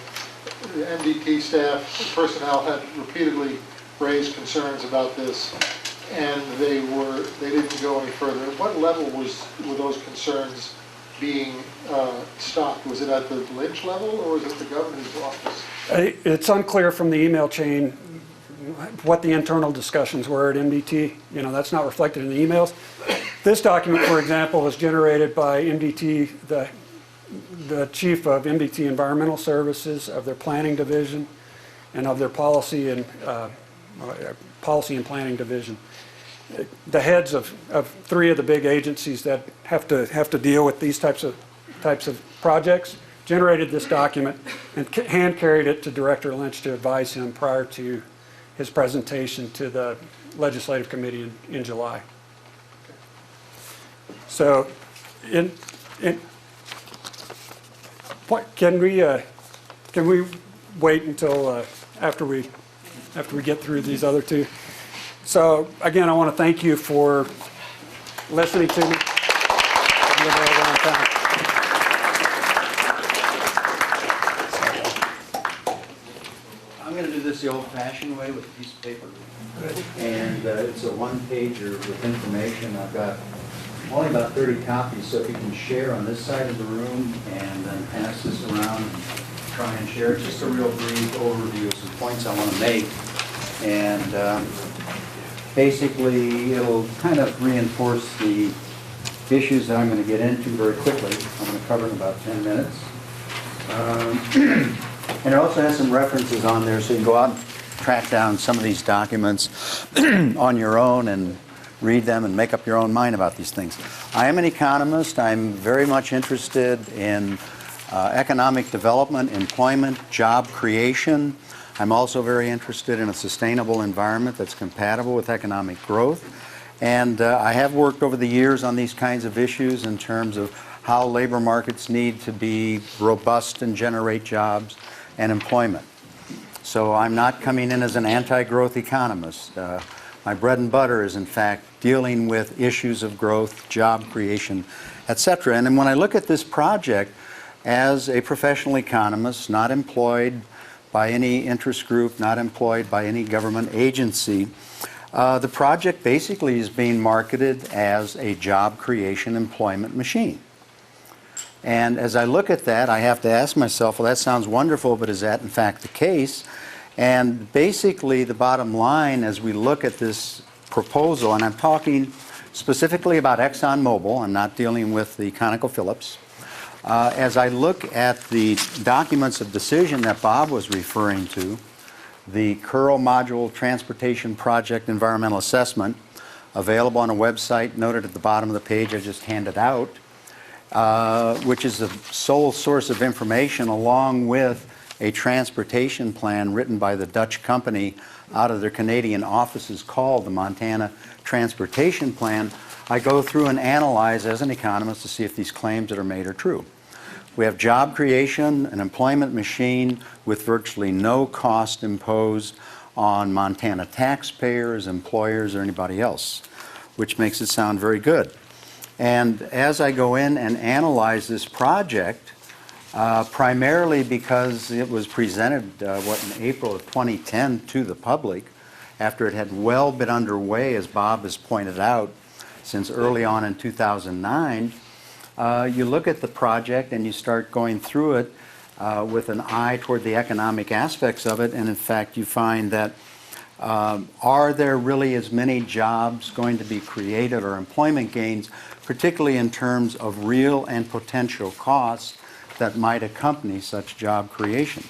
MDT staff personnel had repeatedly raised concerns about this, and they didn't go any further. At what level were those concerns being stopped? Was it at the Lynch level, or was it the governor's office? it's unclear from the email chain what the internal discussions were at MDT. You know, that's not reflected in the emails. This document, for example, was generated by MDT, the chief of MDT Environmental Services, of their planning division, and of their policy and planning division. The heads of three of the big agencies that have to deal with these types of projects generated this document and hand carried it to Director Lynch to advise him prior to his presentation to the Legislative Committee in July. So, can we wait until after we get through these other two? So again, I want to thank you for listening to me. I'm going to do this the old-fashioned way with a piece of paper. And it's a one-pager with information. I've got only about 30 copies, so if you can share on this side of the room and then pass this around and try and share. Just a real brief overview of some points I want to make. And basically, it'll kind of reinforce the issues that I'm going to get into very quickly. I'm going to cover in about 10 minutes. And it also has some references on there, so you can go out and track down some of these documents on your own and read them and make up your own mind about these things. I am an economist. I'm very much interested in economic development, employment, job creation. I'm also very interested in a sustainable environment that's compatible with economic growth. And I have worked over the years on these kinds of issues in terms of how labor markets need to be robust and generate jobs and employment. So I'm not coming in as an anti-growth economist. My bread and butter is, in fact, dealing with issues of growth, job creation, etc. And then when I look at this project as a professional economist, not employed by any interest group, not employed by any government agency, the project basically is being marketed as a job creation employment machine. And as I look at that, I have to ask myself, well, that sounds wonderful, but is that in fact the case? And basically the bottom line as we look at this proposal, and I'm talking specifically about ExxonMobil, I'm not dealing with the ConocoPhillips. As I look at the documents of decision that Bob was referring to, the Curl Module Transportation Project Environmental Assessment, available on a website noted at the bottom of the page I just handed out, which is the sole source of information along with a transportation plan written by the Dutch company out of their Canadian offices called the Montana Transportation Plan. I go through and analyze as an economist to see if these claims that are made are true. We have job creation, an employment machine with virtually no cost imposed on Montana taxpayers, employers, or anybody else, which makes it sound very good. And as I go in and analyze this project, primarily because it was presented, in April of 2010 to the public, after it had well been underway, as Bob has pointed out, since early on in 2009, you look at the project and you start going through it with an eye toward the economic aspects of it, and in fact you find that are there really as many jobs going to be created or employment gains, particularly in terms of real and potential costs that might accompany such job creation?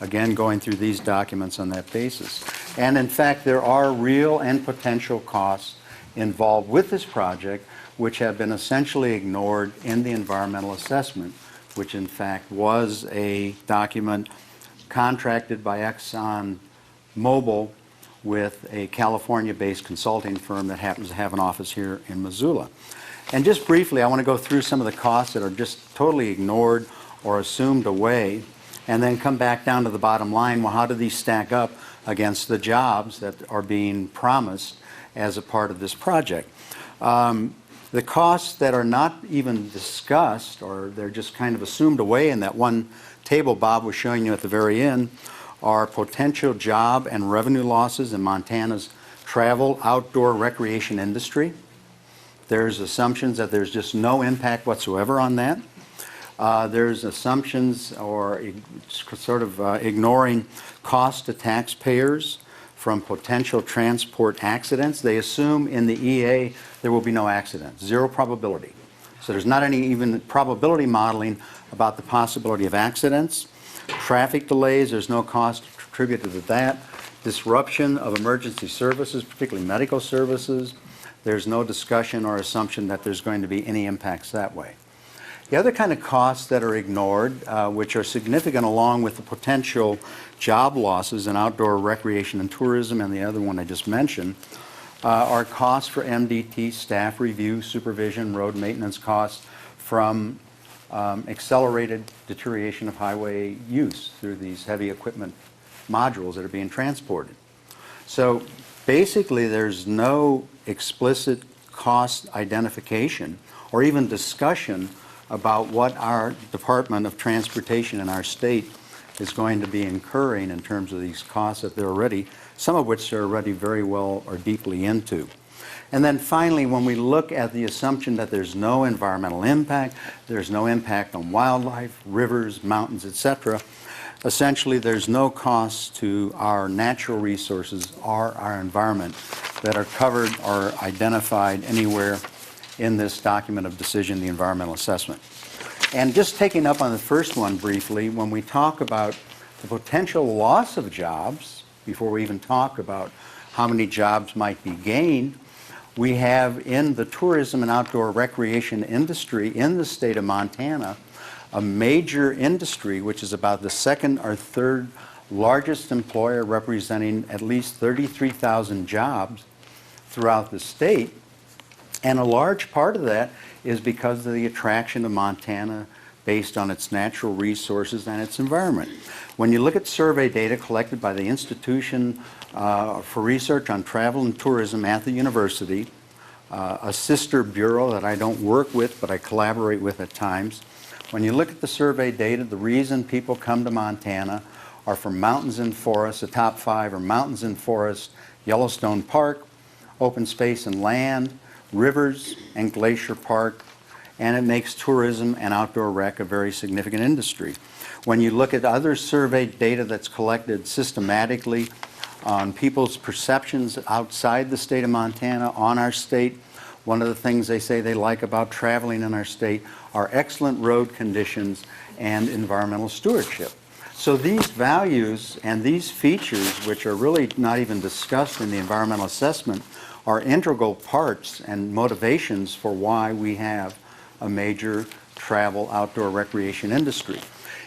Again, going through these documents on that basis. And in fact, there are real and potential costs involved with this project which have been essentially ignored in the environmental assessment which in fact was a document contracted by ExxonMobil with a California-based consulting firm that happens to have an office here in Missoula. And just briefly, I want to go through some of the costs that are just totally ignored or assumed away, and then come back down to the bottom line. Well, how do these stack up against the jobs that are being promised as a part of this project? The costs that are not even discussed, or they're just kind of assumed away in that one table Bob was showing you at the very end, are potential job and revenue losses in Montana's travel, outdoor recreation industry. There's assumptions that there's just no impact whatsoever on that. There's assumptions or sort of ignoring cost to taxpayers from potential transport accidents. They assume in the EA there will be no accidents, zero probability. So there's not any even probability modeling about the possibility of accidents. Traffic delays, there's no cost attributed to that. Disruption of emergency services, particularly medical services, there's no discussion or assumption that there's going to be any impacts that way. The other kind of costs that are ignored, which are significant along with the potential job losses in outdoor recreation and tourism, and the other one I just mentioned, are costs for MDT, staff review, supervision, road maintenance costs from accelerated deterioration of highway use through these heavy equipment modules that are being transported. So basically there's no explicit cost identification or even discussion about what our Department of Transportation in our state is going to be incurring in terms of these costs that they're already, some of which they're already very well or deeply into. And then finally, when we look at the assumption that there's no environmental impact, there's no impact on wildlife, rivers, mountains, etc., essentially there's no cost to our natural resources or our environment that are covered or identified anywhere in this document of decision, the environmental assessment. And just taking up on the first one briefly, when we talk about the potential loss of jobs, before we even talk about how many jobs might be gained, we have in the tourism and outdoor recreation industry in the state of Montana a major industry which is about the second or third largest employer, representing at least 33,000 jobs throughout the state. And a large part of that is because of the attraction of Montana based on its natural resources and its environment. When you look at survey data collected by the Institution for Research on Travel and Tourism at the university, a sister bureau that I don't work with but I collaborate with at times, when you look at the survey data, the reason people come to Montana are for mountains and forests. The top 5 are mountains and forests, Yellowstone Park, open space and land, rivers, and Glacier Park, and it makes tourism and outdoor rec a very significant industry. When you look at other survey data that's collected systematically on people's perceptions outside the state of Montana on our state, one of the things they say they like about traveling in our state are excellent road conditions and environmental stewardship. So these values and these features, which are really not even discussed in the environmental assessment, are integral parts and motivations for why we have a major travel outdoor recreation industry.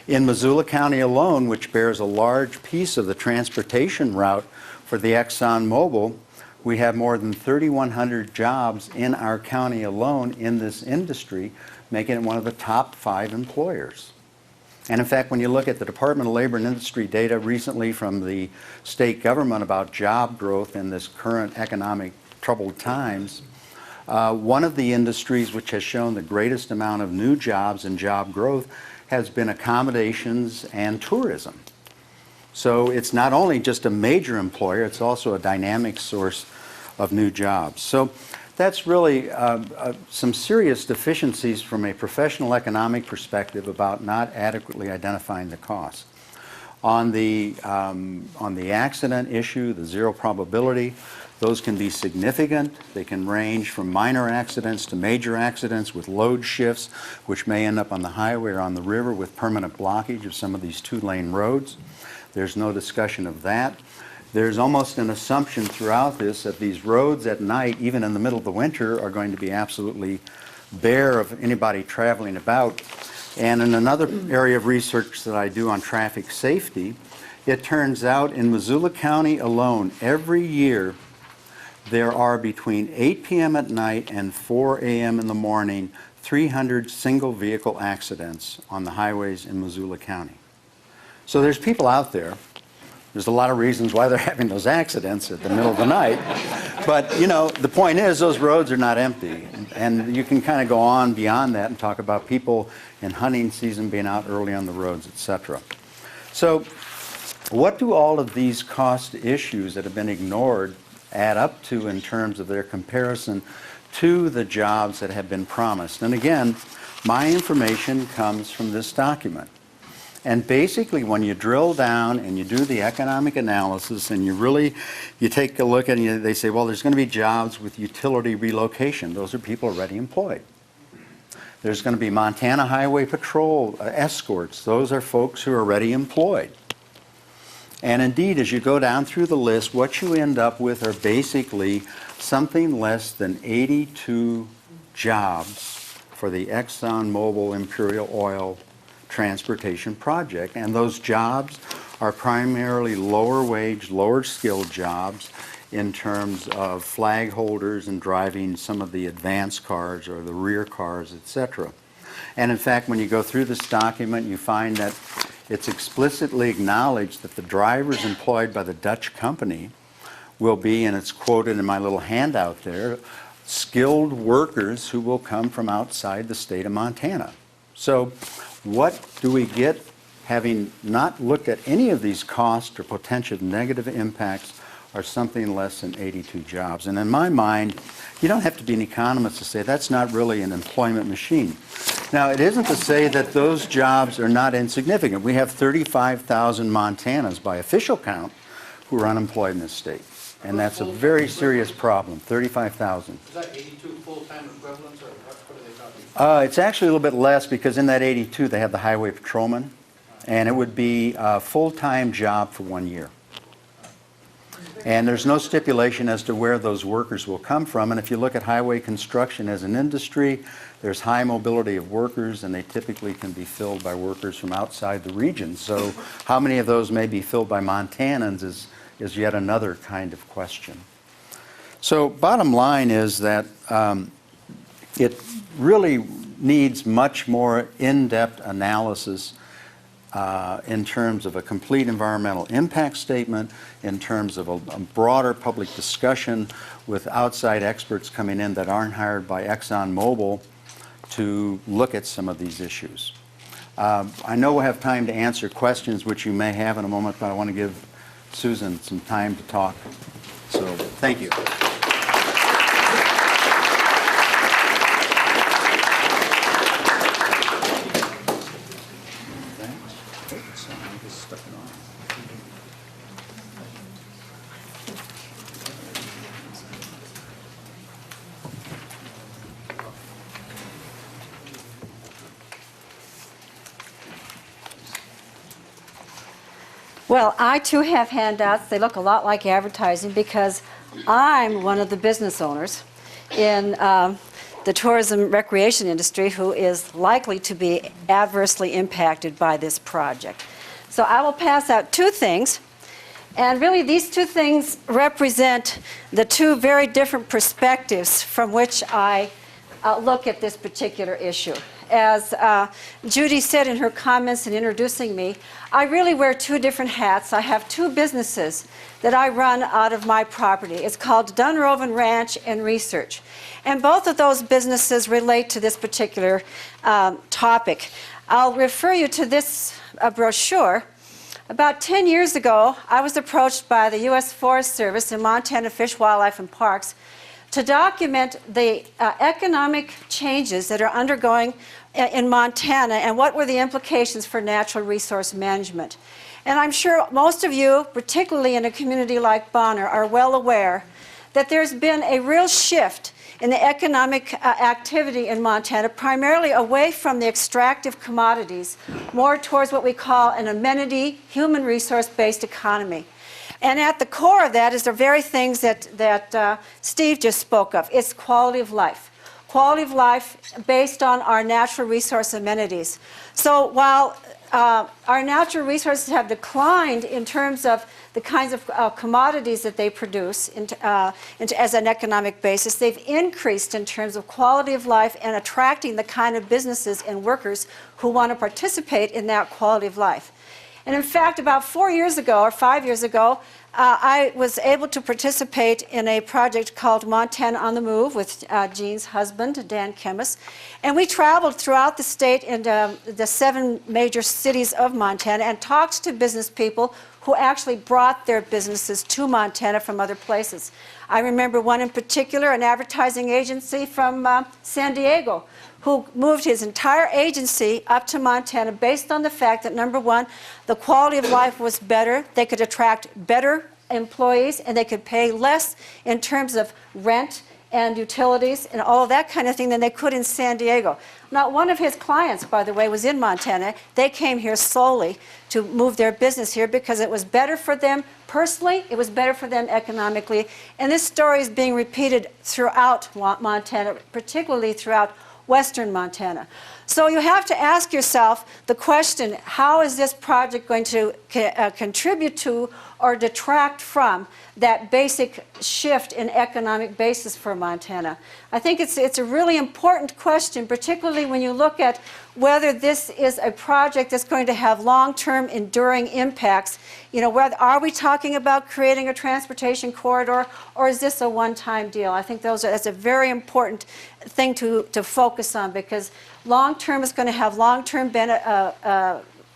In Missoula County alone, which bears a large piece of the transportation route for the ExxonMobil, we have more than 3,100 jobs in our county alone in this industry, making it one of the top 5 employers. And in fact, when you look at the Department of Labor and Industry data recently from the state government about job growth in this current economic troubled times, one of the industries which has shown the greatest amount of new jobs and job growth has been accommodations and tourism. So it's not only just a major employer, it's also a dynamic source of new jobs. So that's really some serious deficiencies from a professional economic perspective about not adequately identifying the costs. On the accident issue, the zero probability, those can be significant. They can range from minor accidents to major accidents with load shifts, which may end up on the highway or on the river with permanent blockage of some of these 2-lane roads. There's no discussion of that. There's almost an assumption throughout this that these roads at night, even in the middle of the winter, are going to be absolutely bare of anybody traveling about. And in another area of research that I do on traffic safety, it turns out in Missoula County alone, every year, there are between 8 p.m. at night and 4 a.m. in the morning, 300 single vehicle accidents on the highways in Missoula County. So there's people out there. There's a lot of reasons why they're having those accidents at the middle of the night. But, you know, the point is those roads are not empty. And you can kind of go on beyond that and talk about people in hunting season being out early on the roads, etc. So what do all of these cost issues that have been ignored add up to in terms of their comparison to the jobs that have been promised? And again, my information comes from this document. And basically, when you drill down and you do the economic analysis and you take a look at it, they say, well, there's going to be jobs with utility relocation. Those are people already employed. There's going to be Montana Highway Patrol escorts. Those are folks who are already employed. And indeed, as you go down through the list, what you end up with are basically something less than 82 jobs for the ExxonMobil Imperial Oil transportation project. And those jobs are primarily lower wage, lower skilled jobs in terms of flag holders and driving some of the advanced cars or the rear cars, etc. And in fact, when you go through this document, you find that it's explicitly acknowledged that the drivers employed by the Dutch company will be, and it's quoted in my little handout there, skilled workers who will come from outside the state of Montana. So what do we get having not looked at any of these costs or potential negative impacts are something less than 82 jobs. And in my mind, you don't have to be an economist to say that's not really an employment machine. Now, it isn't to say that those jobs are not insignificant. We have 35,000 Montanans by official count who are unemployed in this state. And that's a very serious problem, 35,000. Is that 82 full-time equivalents, or what are they talking about? It's actually a little bit less because in that 82 they have the highway patrolman, and it would be a full-time job for 1 year. And there's no stipulation as to where those workers will come from. And if you look at highway construction as an industry, there's high mobility of workers, and they typically can be filled by workers from outside the region. So how many of those may be filled by Montanans is yet another kind of question. So bottom line is that it really needs much more in-depth analysis in terms of a complete environmental impact statement, in terms of a broader public discussion with outside experts coming in that aren't hired by ExxonMobil to look at some of these issues. I know we'll have time to answer questions which you may have in a moment, but I want to give Susan some time to talk. So thank you. Well, I too have handouts. They look a lot like advertising because I'm one of the business owners in the tourism recreation industry who is likely to be adversely impacted by this project. So I will pass out two things. And really these two things represent the two very different perspectives from which I look at this particular issue. As Judy said in her comments in introducing me, I really wear two different hats. I have two businesses that I run out of my property. It's called Dunroven Ranch and Research. And both of those businesses relate to this particular topic. I'll refer you to this brochure. About 10 years ago, I was approached by the U.S. Forest Service and Montana Fish, Wildlife, and Parks to document the economic changes that are undergoing in Montana and what were the implications for natural resource management. And I'm sure most of you, particularly in a community like Bonner, are well aware that there's been a real shift in the economic activity in Montana, primarily away from the extractive commodities, more towards what we call an amenity, human resource-based economy. And at the core of that is the very things that Steve just spoke of. It's quality of life. quality of life based on our natural resource amenities. So while our natural resources have declined in terms of the kinds of commodities that they produce as an economic basis, they've increased in terms of quality of life and attracting the kind of businesses and workers who want to participate in that quality of life. And in fact, about 4 years ago or 5 years ago, I was able to participate in a project called Montana on the Move with Jean's husband, Dan Kemmis. And we traveled throughout the state and the 7 major cities of Montana and talked to business people who actually brought their businesses to Montana from other places. I remember one in particular, an advertising agency from San Diego, who moved his entire agency up to Montana based on the fact that, number one, the quality of life was better, they could attract better employees, and they could pay less in terms of rent and utilities and all of that kind of thing than they could in San Diego. Not one of his clients, by the way, was in Montana. They came here solely to move their business here because it was better for them personally, it was better for them economically, and this story is being repeated throughout Montana, particularly throughout western Montana. So you have to ask yourself the question, how is this project going to contribute to or detract from that basic shift in economic basis for Montana? I think it's a really important question, particularly when you look at whether this is a project that's going to have long-term enduring impacts. You know, are we talking about creating a transportation corridor, or is this a one-time deal? I think that's a very important thing to focus on, because long-term is going to have long-term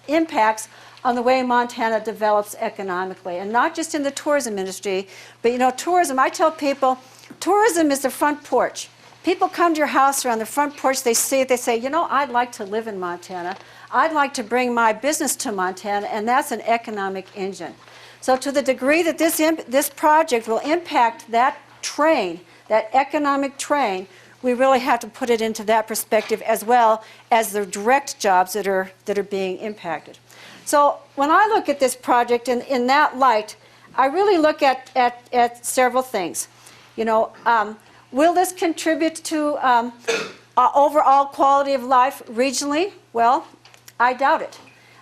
impacts on the way Montana develops economically, and not just in the tourism industry, but you know, tourism, I tell people, tourism is the front porch. People come to your house or on the front porch, they see it, they say, you know, I'd like to live in Montana. I'd like to bring my business to Montana, and that's an economic engine. So to the degree that this project will impact that train, that economic train, we really have to put it into that perspective as well as the direct jobs that are being impacted. So when I look at this project in that light, I really look at several things. You know, will this contribute to overall quality of life regionally? Well, I doubt it.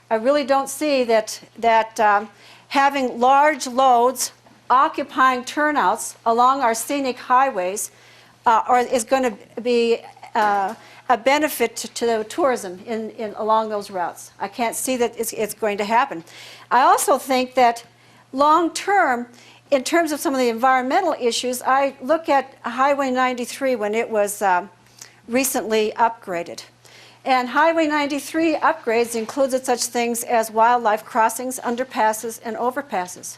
I really don't see that having large loads occupying turnouts along our scenic highways is going to be a benefit to the tourism along those routes. I can't see that it's going to happen. I also think that long term, in terms of some of the environmental issues, I look at Highway 93 when it was recently upgraded. And Highway 93 upgrades included such things as wildlife crossings, underpasses, and overpasses.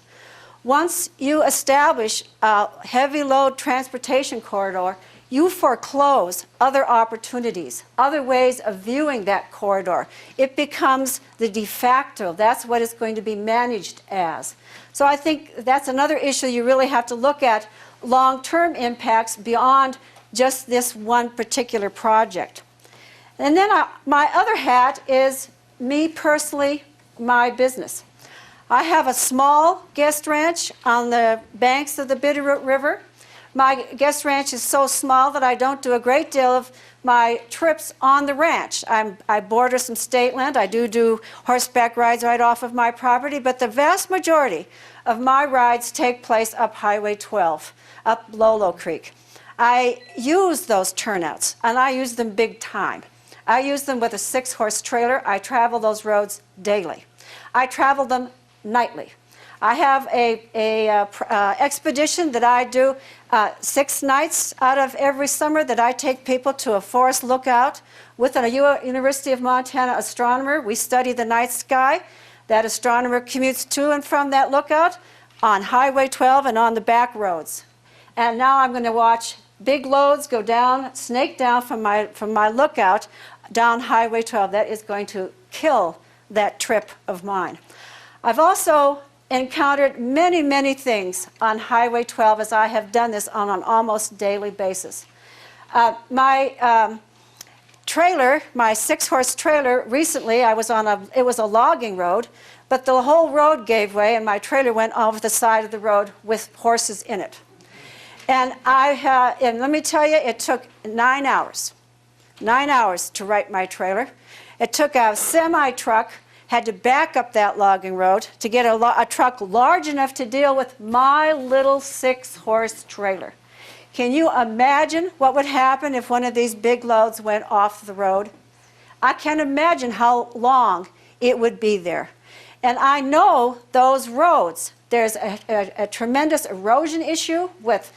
Once you establish a heavy load transportation corridor, you foreclose other opportunities, other ways of viewing that corridor. It becomes the de facto. That's what it's going to be managed as. So I think that's another issue you really have to look at, long-term impacts beyond just this one particular project. And then my other hat is me personally, my business. I have a small guest ranch on the banks of the Bitterroot River. My guest ranch is so small that I don't do a great deal of my trips on the ranch. I border some state land. I do horseback rides right off of my property, but the vast majority of my rides take place up Highway 12, up Lolo Creek. I use those turnouts, and I use them big time. I use them with a 6-horse trailer. I travel those roads daily. I travel them nightly. I have a expedition that I do 6 nights out of every summer that I take people to a forest lookout with a University of Montana astronomer. We study the night sky. That astronomer commutes to and from that lookout on Highway 12 and on the back roads. And now I'm going to watch big loads go down, snake down from my lookout down Highway 12. That is going to kill that trip of mine. I've also encountered many, many things on Highway 12 as I have done this on an almost daily basis. My trailer, my 6-horse trailer, recently it was a logging road, but the whole road gave way and my trailer went off the side of the road with horses in it. And and let me tell you, it took 9 hours. 9 hours to right my trailer. It took a semi-truck, had to back up that logging road to get a truck large enough to deal with my little 6-horse trailer. Can you imagine what would happen if one of these big loads went off the road? I can't imagine how long it would be there. And I know those roads. There's a tremendous erosion issue with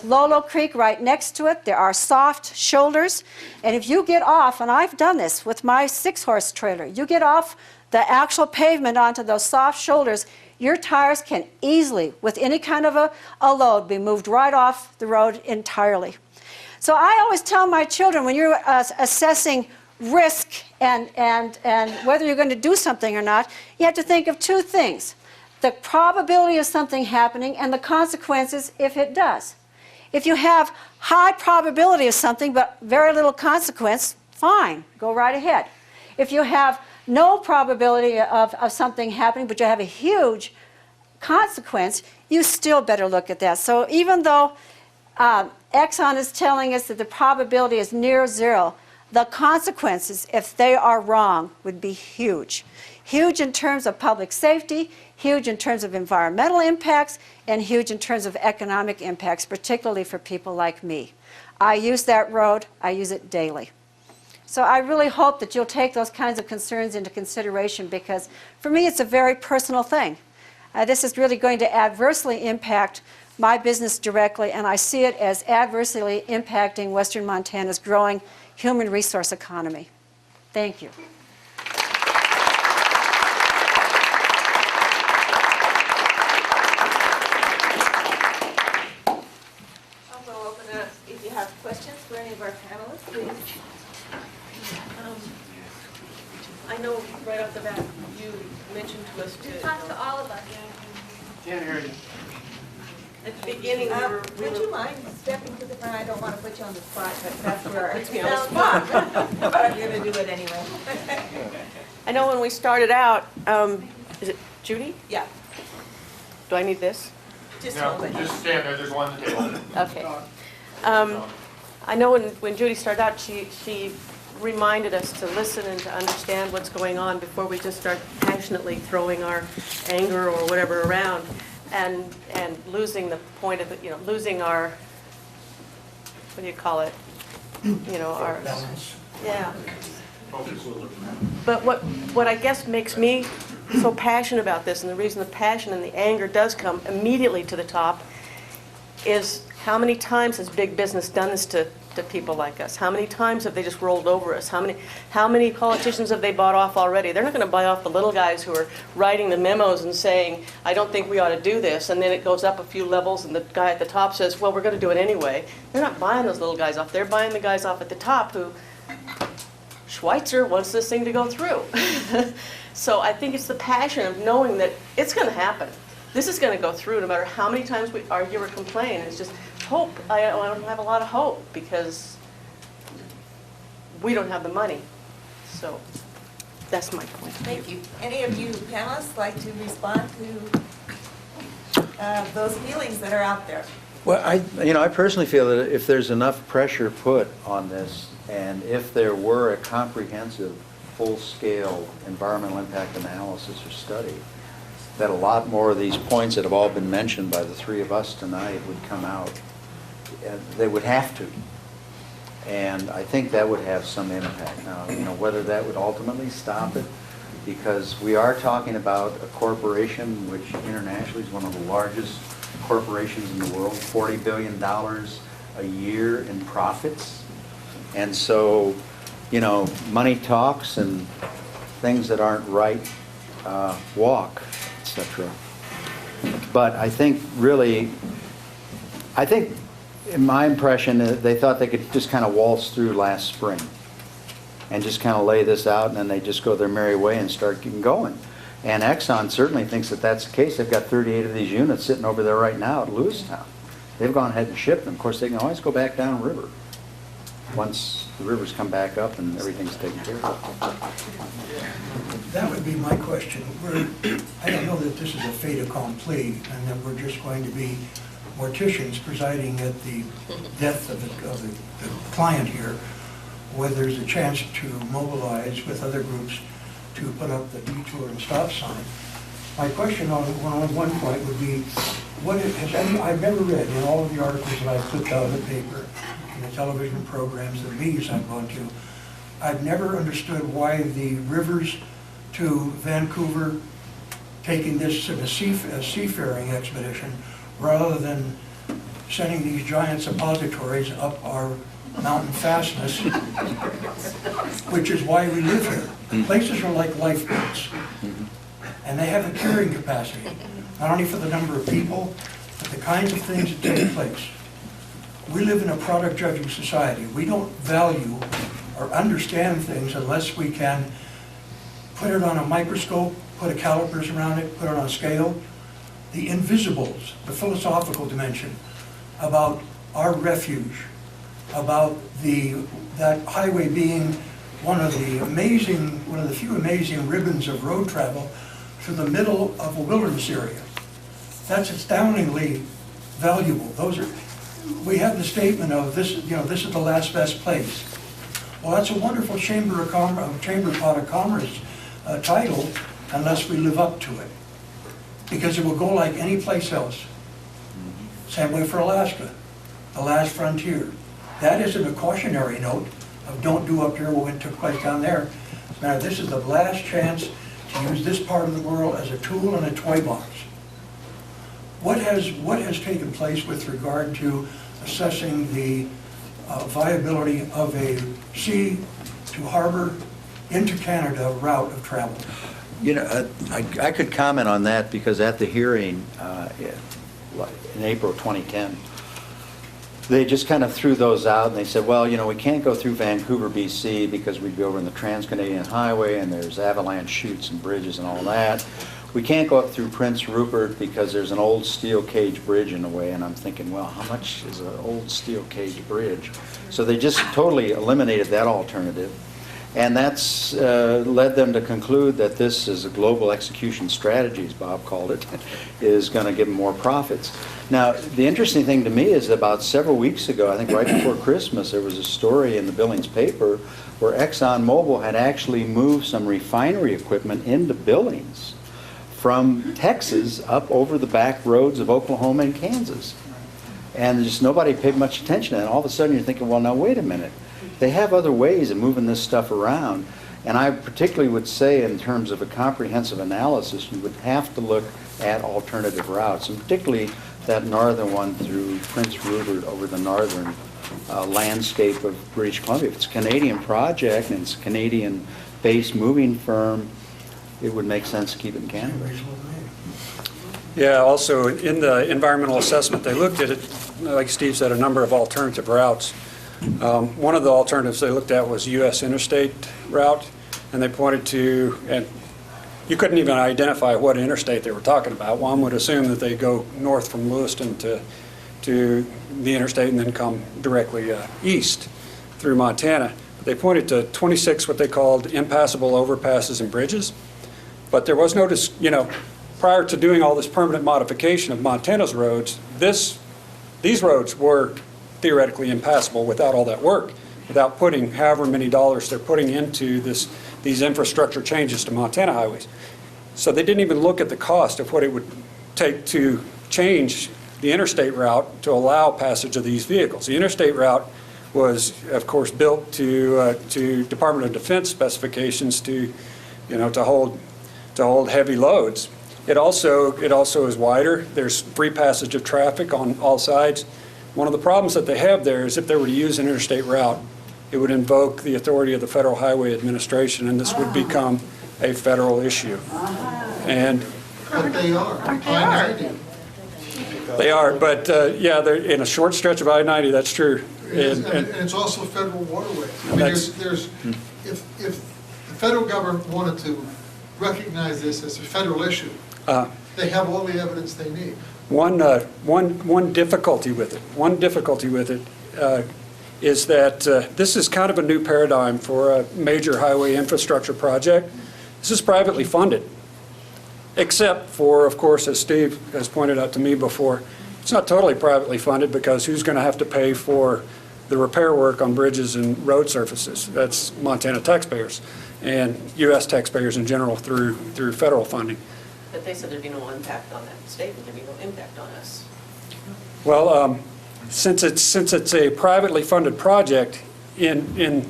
Lolo Creek right next to it. There are soft shoulders. And if you get off, and I've done this with my 6-horse trailer, you get off the actual pavement onto those soft shoulders, your tires can easily, with any kind of a load, be moved right off the road entirely. So I always tell my children, when you're assessing risk and whether you're going to do something or not, you have to think of 2 things. The probability of something happening and the consequences if it does. If you have high probability of something but very little consequence, fine, go right ahead. If you have no probability of something happening but you have a huge consequence, you still better look at that. So even though Exxon is telling us that the probability is near 0, the consequences, if they are wrong, would be huge. Huge in terms of public safety, huge in terms of environmental impacts, and huge in terms of economic impacts, particularly for people like me. I use that road. I use it daily. So I really hope that you'll take those kinds of concerns into consideration, because for me it's a very personal thing. This is really going to adversely impact my business directly, and I see it as adversely impacting Western Montana's growing human resource economy. Thank you. Also open it up if you have questions for any of our panelists, please. I know right off the bat, you mentioned to us to, Talk to all of us. Can't hear you. at the beginning, Would you mind stepping to the front? I don't want to put you on the spot, but that's where Puts me on the spot. But I'm going to do it anyway. I know when we started out, is it Judy? Yeah, Do I need this? just No, hold it. just stand there, there's one on the table. Okay. I know when Judy started out, she reminded us to listen and to understand what's going on before we just start passionately throwing our anger or whatever around and losing the point of it, losing our, what do you call it? Our balance. Yeah. But what I guess makes me so passionate about this, and the reason the passion and the anger does come immediately to the top, is how many times has big business done this to people like us? How many times have they just rolled over us? How many politicians have they bought off already? They're not going to buy off the little guys who are writing the memos and saying, I don't think we ought to do this, and then it goes up a few levels and the guy at the top says, well, we're going to do it anyway. They're not buying those little guys off. They're buying the guys off at the top who, Schweitzer wants this thing to go through. So I think it's the passion of knowing that it's going to happen. This is going to go through no matter how many times we argue or complain. It's just hope. I don't have a lot of hope because we don't have the money. So that's my point. Thank you. Any of you panelists like to respond to those feelings that are out there? Well, I personally feel that if there's enough pressure put on this, and if there were a comprehensive, full-scale environmental impact analysis or study, that a lot more of these points that have all been mentioned by the three of us tonight would come out. They would have to. And I think that would have some impact. Now, whether that would ultimately stop it, because we are talking about a corporation which internationally is one of the largest corporations in the world, $40 billion a year in profits. And so, money talks and things that aren't right walk, etc. But I think in my impression, they thought they could just kind of waltz through last spring and just kind of lay this out, and then they just go their merry way and start getting going. And Exxon certainly thinks that that's the case. They've got 38 of these units sitting over there right now at Lewistown. They've gone ahead and shipped them. Of course, they can always go back downriver once the rivers come back up and everything's taken care of. That would be my question. I don't know that this is a fait accompli and that we're just going to be morticians presiding at the death of the client here, whether there's a chance to mobilize with other groups to put up the detour and stop sign. My question on one point would be, I've never read in all of the articles that I've put out in the paper, in the television programs, the meetings I've gone to, I've never understood why the rivers to Vancouver taking this as a seafaring expedition rather than sending these giant suppositories up our mountain fastness, which is why we live here. Places are like lifeboats, and they have a carrying capacity, not only for the number of people, but the kinds of things that take place. We live in a product judging society. We don't value or understand things unless we can put it on a microscope, put a calipers around it, put it on a scale. The invisibles, the philosophical dimension about our refuge, about that highway being one of the few amazing ribbons of road travel through the middle of a wilderness area. That's astoundingly valuable. We have the statement of this is the last best place. Well, that's a wonderful Chamber of Commerce title, unless we live up to it, because it will go like any place else. Same way for Alaska, the last frontier. That isn't a cautionary note of don't do up here what took place down there. Now, this is the last chance to use this part of the world as a tool and a toy box. What has taken place with regard to assessing the viability of a sea to harbor into Canada route of travel? You know, I could comment on that because at the hearing in April 2010, they just kind of threw those out and they said, well, you know, we can't go through Vancouver, BC because we'd be over in the Trans-Canadian Highway and there's avalanche chutes and bridges and all that. We can't go up through Prince Rupert because there's an old steel cage bridge in the way. And I'm thinking, well, how much is an old steel cage bridge? So they just totally eliminated that alternative. And that's led them to conclude that this is a global execution strategy, as Bob called it, is going to give them more profits. Now, the interesting thing to me is about several weeks ago, I think right before Christmas, there was a story in the Billings paper where ExxonMobil had actually moved some refinery equipment into Billings from Texas up over the back roads of Oklahoma and Kansas. And just nobody paid much attention to that. And all of a sudden you're thinking, well, now wait a minute. They have other ways of moving this stuff around. And I particularly would say in terms of a comprehensive analysis, you would have to look at alternative routes, and particularly that northern one through Prince Rupert over the northern landscape of British Columbia. If it's a Canadian project and it's a Canadian-based moving firm, it would make sense to keep it in Canada. Yeah, also in the environmental assessment, they looked at it, like Steve said, a number of alternative routes. One of the alternatives they looked at was U.S. interstate route, and they pointed to, and you couldn't even identify what interstate they were talking about. One would assume that they go north from Lewiston to the interstate and then come directly east through Montana. But they pointed to 26 what they called impassable overpasses and bridges. But there was no, prior to doing all this permanent modification of Montana's roads, these roads were theoretically impassable without all that work, without putting however many dollars they're putting into these infrastructure changes to Montana highways. So they didn't even look at the cost of what it would take to change the interstate route to allow passage of these vehicles. The interstate route was, of course, built to Department of Defense specifications to hold heavy loads. It also is wider. There's free passage of traffic on all sides. One of the problems that they have there is if they were to use an interstate route, it would invoke the authority of the Federal Highway Administration, and this would become a federal issue. But they are. I-90. They are, but yeah, they're in a short stretch of I-90. That's true. And it's also a federal waterway. I mean, if the federal government wanted to recognize this as a federal issue, they have all the evidence they need. One difficulty with it is that this is kind of a new paradigm for a major highway infrastructure project. This is privately funded, except for, of course, as Steve has pointed out to me before, It's not totally privately funded because who's going to have to pay for the repair work on bridges and road surfaces? That's Montana taxpayers and U.S. taxpayers in general through federal funding. But they said there'd be no impact on that statement, there'd be no impact on us. Well, since it's a privately funded project, in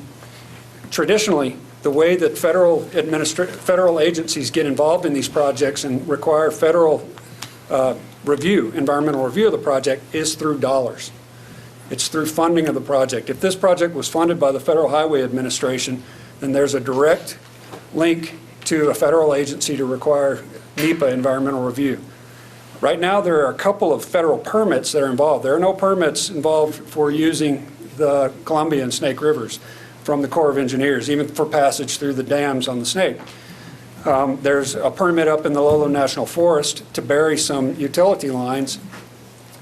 traditionally, the way that federal agencies get involved in these projects and require federal environmental review of the project is through dollars. It's through funding of the project. If this project was funded by the Federal Highway Administration, then there's a direct link to a federal agency to require NEPA environmental review. Right now, there are a couple of federal permits that are involved. There are no permits involved for using the Columbia and Snake Rivers from the Corps of Engineers, even for passage through the dams on the Snake. There's a permit up in the Lolo National Forest to bury some utility lines,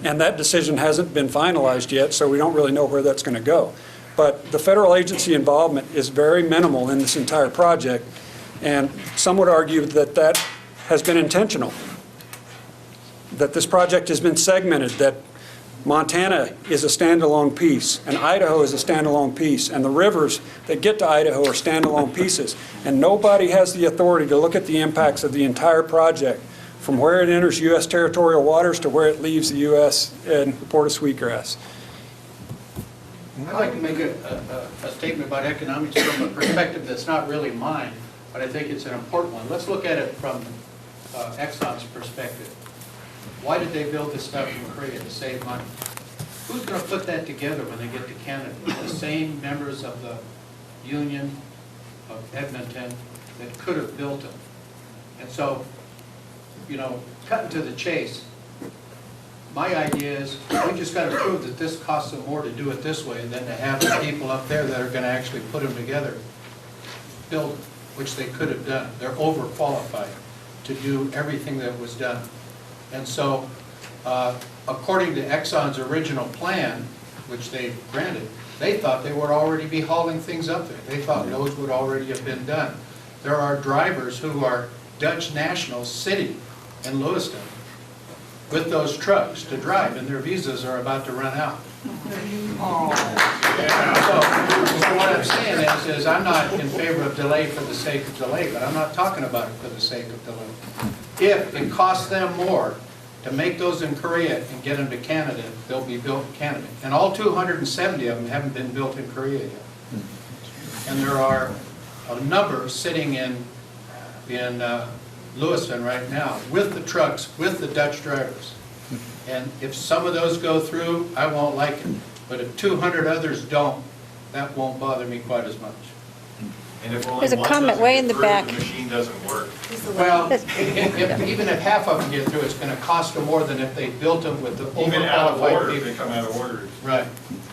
and that decision hasn't been finalized yet, so we don't really know where that's going to go. But the federal agency involvement is very minimal in this entire project, and some would argue that that has been intentional, that this project has been segmented, that Montana is a standalone piece, and Idaho is a standalone piece, and the rivers that get to Idaho are standalone pieces. And nobody has the authority to look at the impacts of the entire project, from where it enters U.S. territorial waters to where it leaves the U.S. and the Port of Sweetgrass. I'd like to make a statement about economics from a perspective that's not really mine, but I think it's an important one. Let's look at it from Exxon's perspective. Why did they build this stuff in Korea? To save money. Who's going to put that together when they get to Canada? The same members of the Union of Edmonton that could have built them. And so, you know, cutting to the chase, my idea is we just got to prove that this costs them more to do it this way than to have the people up there that are going to actually put them together build, which they could have done. They're overqualified to do everything that was done. And so, according to Exxon's original plan, which they granted, they thought they would already be hauling things up there. They thought those would already have been done. There are drivers who are Dutch nationals sitting in Lewiston with those trucks to drive, and their visas are about to run out. So what I'm saying is I'm not in favor of delay for the sake of delay, but I'm not talking about it for the sake of delay. If it costs them more to make those in Korea and get them to Canada, they'll be built in Canada. And all 270 of them haven't been built in Korea yet. And there are a number sitting in Lewiston right now with the trucks, with the Dutch drivers. And if some of those go through, I won't like it. But if 200 others don't, that won't bother me quite as much. And if There's a comment way in the back. The machine doesn't work. Well, even if half of them get through, it's going to cost them more than if they built them with the Even out of order, overqualified they people. come out of order. Right.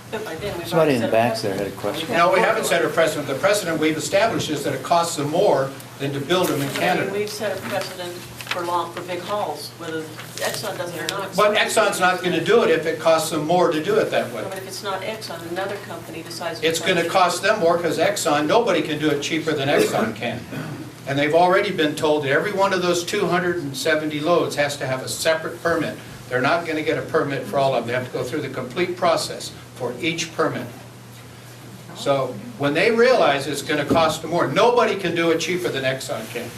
But by then, we've Somebody already in the set a back there precedent. had a question. No, we haven't set a precedent. The precedent we've established is that it costs them more than to build them in But I mean, Canada. we've set a precedent for big hauls, whether Exxon does it or not. But Exxon's not going to do it if it costs them more to do it that way. But if it's not Exxon, another company decides. It's going to cost them more because Exxon, nobody can do it cheaper than Exxon can. And they've already been told that every one of those 270 loads has to have a separate permit. They're not going to get a permit for all of them. They have to go through the complete process for each permit. So when they realize it's going to cost them more, nobody can do it cheaper than Exxon can.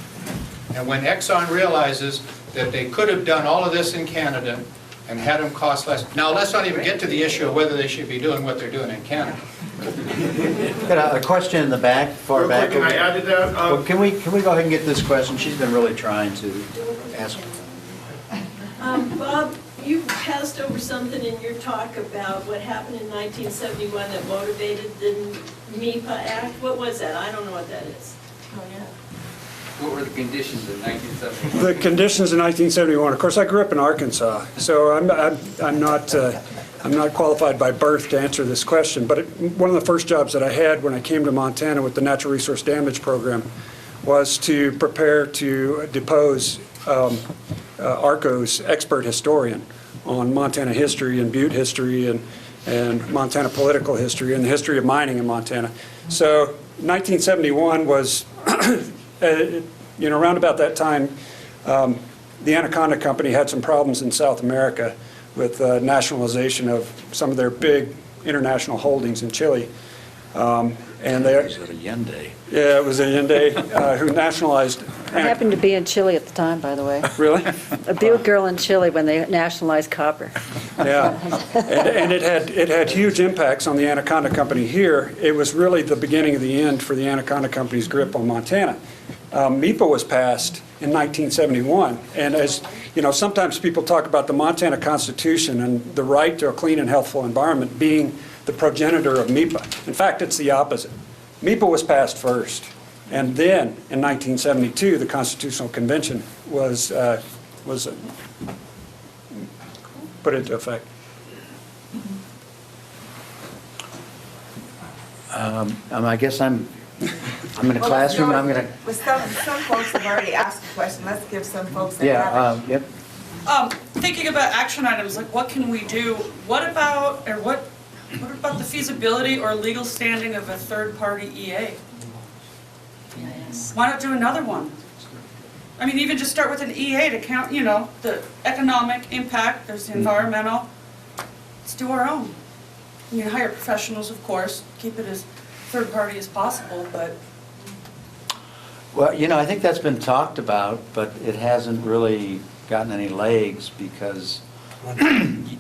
And when Exxon realizes that they could have done all of this in Canada and had them cost less. Now, let's not even get to the issue of whether they should be doing what they're doing in Canada. Got a question in the back, far Real back. quick, can I add to that? Well, can we go ahead and get this question? She's been really trying to ask. Bob, you passed over something in your talk about what happened in 1971 that motivated the MEPA Act. What was that? I don't know what that is. Oh, yeah. What were the conditions in 1971? The conditions in 1971, of course, I grew up in Arkansas, so I'm not qualified by birth to answer this question, but one of the first jobs that I had when I came to Montana with the Natural Resource Damage Program was to prepare to depose ARCO's expert historian on Montana history and Butte history and Montana political history and the history of mining in Montana. So 1971 was, around about that time, the Anaconda Company had some problems in South America nationalization of some of their big international holdings in Chile. And they, Is it a Allende? yeah, it was Allende who nationalized. I happened to be in Chile at the time, by the way. Really? A big girl in Chile when they nationalized copper. Yeah, and it had huge impacts on the Anaconda Company here. It was really the beginning of the end for the Anaconda Company's grip on Montana. MIPA was passed in 1971, and as you know, sometimes people talk about the Montana Constitution and the right to a clean and healthful environment being the progenitor of MIPA. In fact, it's the opposite. MIPA was passed first, and then in 1972, the Constitutional Convention was put into effect. I guess I'm in a classroom, I'm going to, Well, some folks have already asked a question. Let's give some folks that haven't. yep. Thinking about action items, like what can we do? What about the feasibility or legal standing of a third-party EA? Why not do another one? I mean, even just start with an EA to count, you know, the economic impact, there's the environmental. Let's do our own. I mean, hire professionals, of course, keep it as third-party as possible, but Well, you know, I think that's been talked about, but it hasn't really gotten any legs because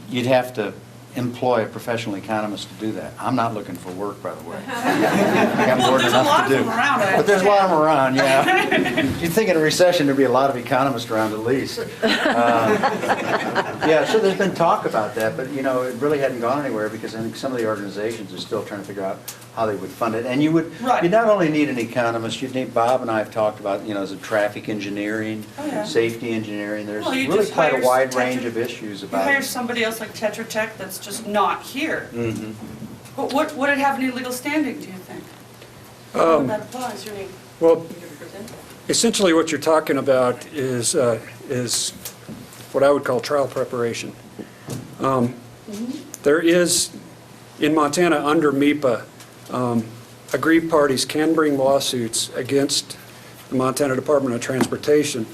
you'd have to employ a professional economist to do that. I'm not looking for work, by the way. I got more than there's a enough lot to of do. them around, I But there's a lot of them around, understand. yeah. You'd think in a recession there'd be a lot of economists around at least. Yeah, so there's been talk about that, but you know, it really hadn't gone anywhere because I think some of the organizations are still trying to figure out how they would fund it. And you would, Right. you'd not only need an economist, you'd need, Bob and I have talked about, you know, as a traffic engineering, Oh, yeah. safety engineering, there's Well, you really just quite a hire wide Tetra- range of issues You about hire it. somebody else like Tetra Tech that's just not here. Mhm. But would it have any legal standing, do you think? That applies. Well, essentially what you're talking about is what I would call trial preparation. There is, in Montana, under MIPA, aggrieved parties can bring lawsuits against the Montana Department of Transportation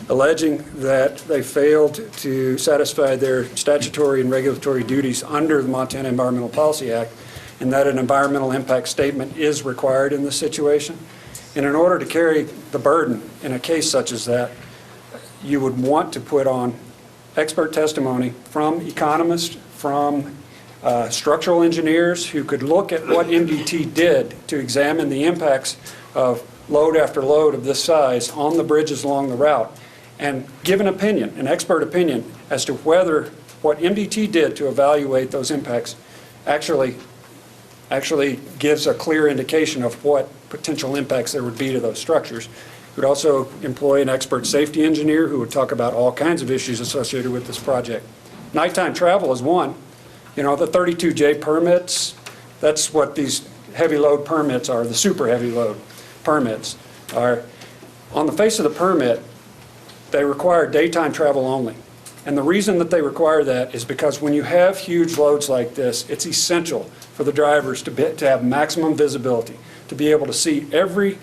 alleging that they failed to satisfy their statutory and regulatory duties under the Montana Environmental Policy Act, and that an environmental impact statement is required in this situation. And in order to carry the burden in a case such as that, you would want to put on expert testimony from economists, from structural engineers who could look at what MDT did to examine the impacts of load after load of this size on the bridges along the route, and give an opinion, an expert opinion, as to whether what MDT did to evaluate those impacts actually gives a clear indication of what potential impacts there would be to those structures. We'd also employ an expert safety engineer who would talk about all kinds of issues associated with this project. Nighttime travel is one. You know, the 32J permits, that's what these heavy load permits are, the super heavy load permits are. On the face of the permit, they require daytime travel only. And the reason that they require that is because when you have huge loads like this, it's essential for the drivers to have maximum visibility, to be able to see every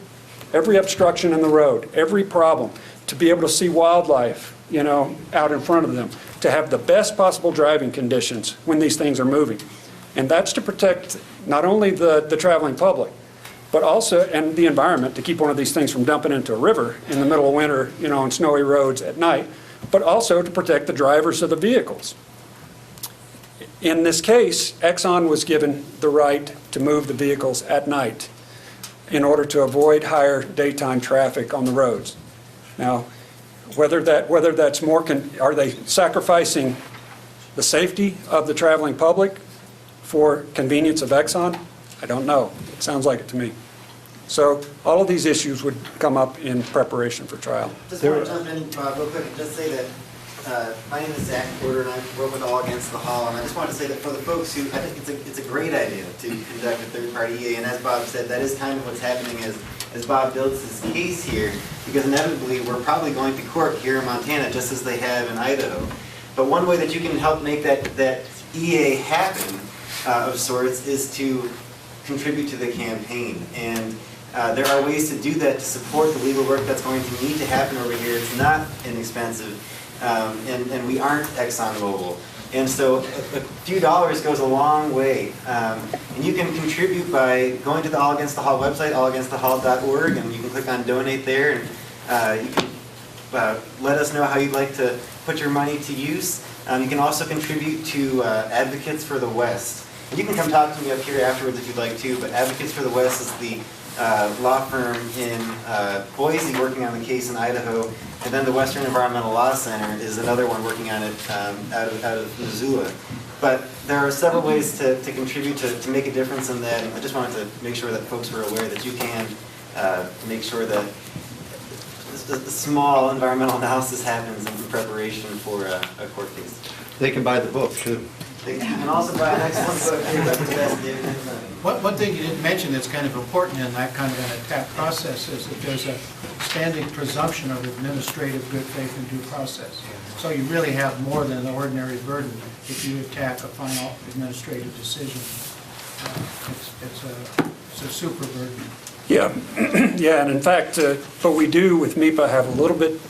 obstruction in the road, every problem, to be able to see wildlife, you know, out in front of them, to have the best possible driving conditions when these things are moving. And that's to protect not only the traveling public, but also, and the environment, to keep one of these things from dumping into a river in the middle of winter, you know, on snowy roads at night, but also to protect the drivers of the vehicles. In this case, Exxon was given the right to move the vehicles at night in order to avoid higher daytime traffic on the roads. Now, whether that's more, are they sacrificing the safety of the traveling public for convenience of Exxon? I don't know. It sounds like it to me. So all of these issues would come up in preparation for trial. Just want to jump in, Bob, real quick and just say that my name is Zach Porter and I work with All Against the Hall, and I just want to say that for the folks who, I think it's a great idea to conduct a third-party EA, and as Bob said, that is kind of what's happening as Bob builds his case here, because inevitably we're probably going to court here in Montana just as they have in Idaho. But one way that you can help make that EA happen of sorts is to contribute to the campaign. And there are ways to do that to support the legal work that's going to need to happen over here. It's not inexpensive, and we aren't ExxonMobil. And so a few dollars goes a long way. And you can contribute by going to the All Against the Hall website, allagainstthehall.org, and you can click on donate there. And you can let us know how you'd like to put your money to use. You can also contribute to Advocates for the West. And you can come talk to me up here afterwards if you'd like to, but Advocates for the West is the law firm in Boise working on the case in Idaho. And then the Western Environmental Law Center is another one working on it out of Missoula. But there are several ways to contribute to make a difference in that. And I just wanted to make sure that folks were aware that you can make sure that the small environmental analysis happens in preparation for a court case. They can buy the book, too. They can also buy an excellent book here, but the best David Hinton. One thing you didn't mention that's kind of important in that kind of an attack process is that there's a standing presumption of administrative good faith and due process. So you really have more than an ordinary burden if you attack a final administrative decision. It's a super burden. Yeah, yeah, and in fact, but we do with MEPA have a little bit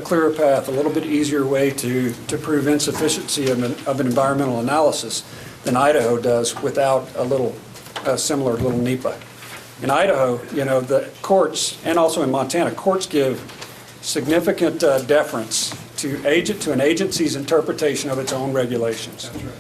clearer path, a little bit easier way to prove insufficiency of an environmental analysis than Idaho does without a similar little NEPA. In Idaho, you know, the courts, and also in Montana, courts give significant deference to an agency's interpretation of its own regulations. That's right.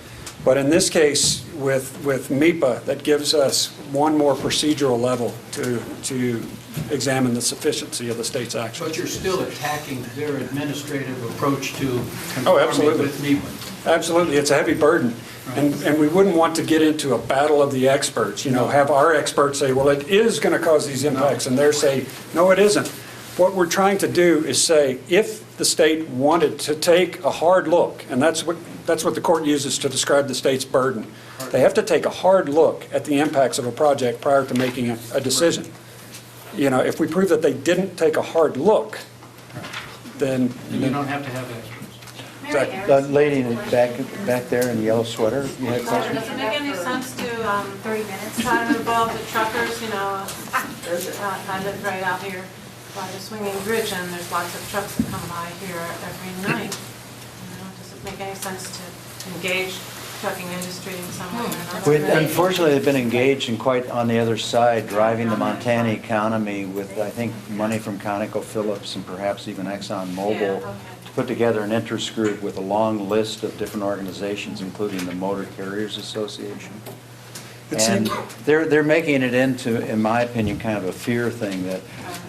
But in this case, with MEPA, that gives us one more procedural level to examine the sufficiency of the state's action. But you're still attacking their administrative approach to Oh, conforming absolutely. with NEPA. Absolutely, it's a heavy burden. And we wouldn't want to get into a battle of the experts, you know, have our experts say, well, it is going to cause these impacts, and they're saying, no, it isn't. What we're trying to do is say, if the state wanted to take a hard look, and that's what the court uses to describe the state's burden, they have to take a hard look at the impacts of a project prior to making a decision. You know, if we prove that they didn't take a hard look, then... And you don't have to have experts. The lady in the back there in the yellow sweater, you had a question? Does it make any sense to 30 minutes try to involve the truckers? You know, I live right out here by the swinging bridge, and there's lots of trucks that come by here every night. You know, does it make any sense to engage trucking industry in some way or another? Unfortunately, they've been engaged and quite on the other side, driving the Montana economy with, I think, money from ConocoPhillips and perhaps even ExxonMobil to put together an interest group with a long list of different organizations, including the Motor Carriers Association. And they're making it into, in my opinion, kind of a fear thing that,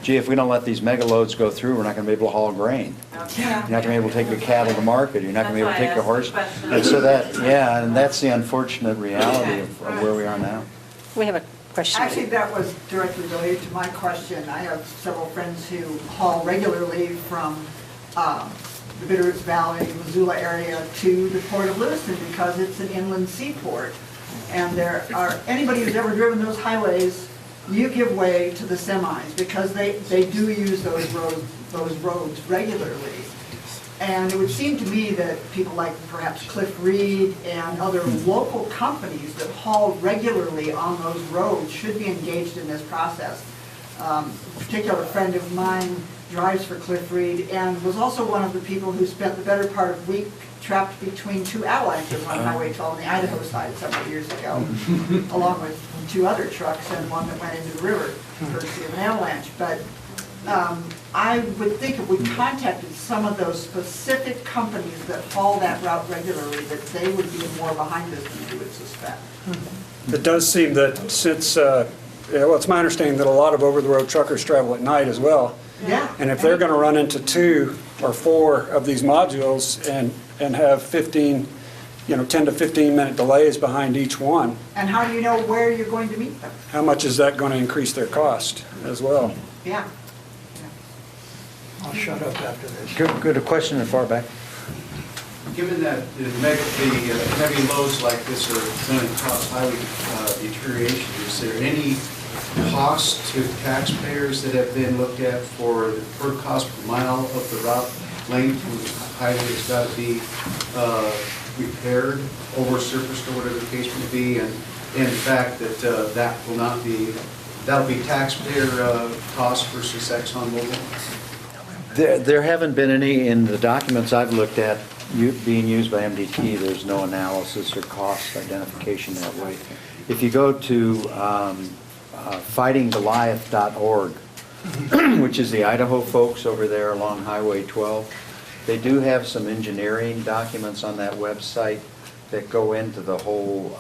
gee, if we don't let these mega loads go through, we're not going to be able to haul grain. You're not going to be able to take the cattle to market. You're not going to be able to take the horse. And so that, yeah, and that's the unfortunate reality of where we are now. We have a question. Actually, that was directly related to my question. I have several friends who haul regularly from the Bitterroots Valley, Missoula area to the Port of Lewiston because it's an inland seaport. And there are, anybody who's ever driven those highways, you give way to the semis because they do use those roads regularly. And it would seem to me that people like perhaps Cliff Reed and other local companies that haul regularly on those roads should be engaged in this process. A particular friend of mine drives for Cliff Reed and was also one of the people who spent the better part of a week trapped between two avalanches on Highway 12 on the Idaho side several years ago, along with two other trucks and one that went into the river courtesy of an avalanche. But I would think if we contacted some of those specific companies that haul that route regularly, that they would be more behind this than you would suspect. It does seem that since, well, it's my understanding that a lot of over-the-road truckers travel at night as well. Yeah. And if they're going to run into 2 or 4 of these modules and have 10 to 15 minute delays behind each one. And how do you know where you're going to meet them? How much is that going to increase their cost as well? Yeah. I'll shut up after this. Good, a question in the far back. Given that the heavy loads like this are going to cause highway deterioration, is there any cost to taxpayers that have been looked at for the per cost per mile of the route length when the highway has got to be repaired, oversurfaced, or whatever the case may be, and in fact that that will not be, that'll be taxpayer cost versus ExxonMobil? There haven't been any in the documents I've looked at being used by MDT, there's no analysis or cost identification that way. If you go to fightinggoliath.org, which is the Idaho folks over there along Highway 12, they do have some engineering documents on that website that go into the whole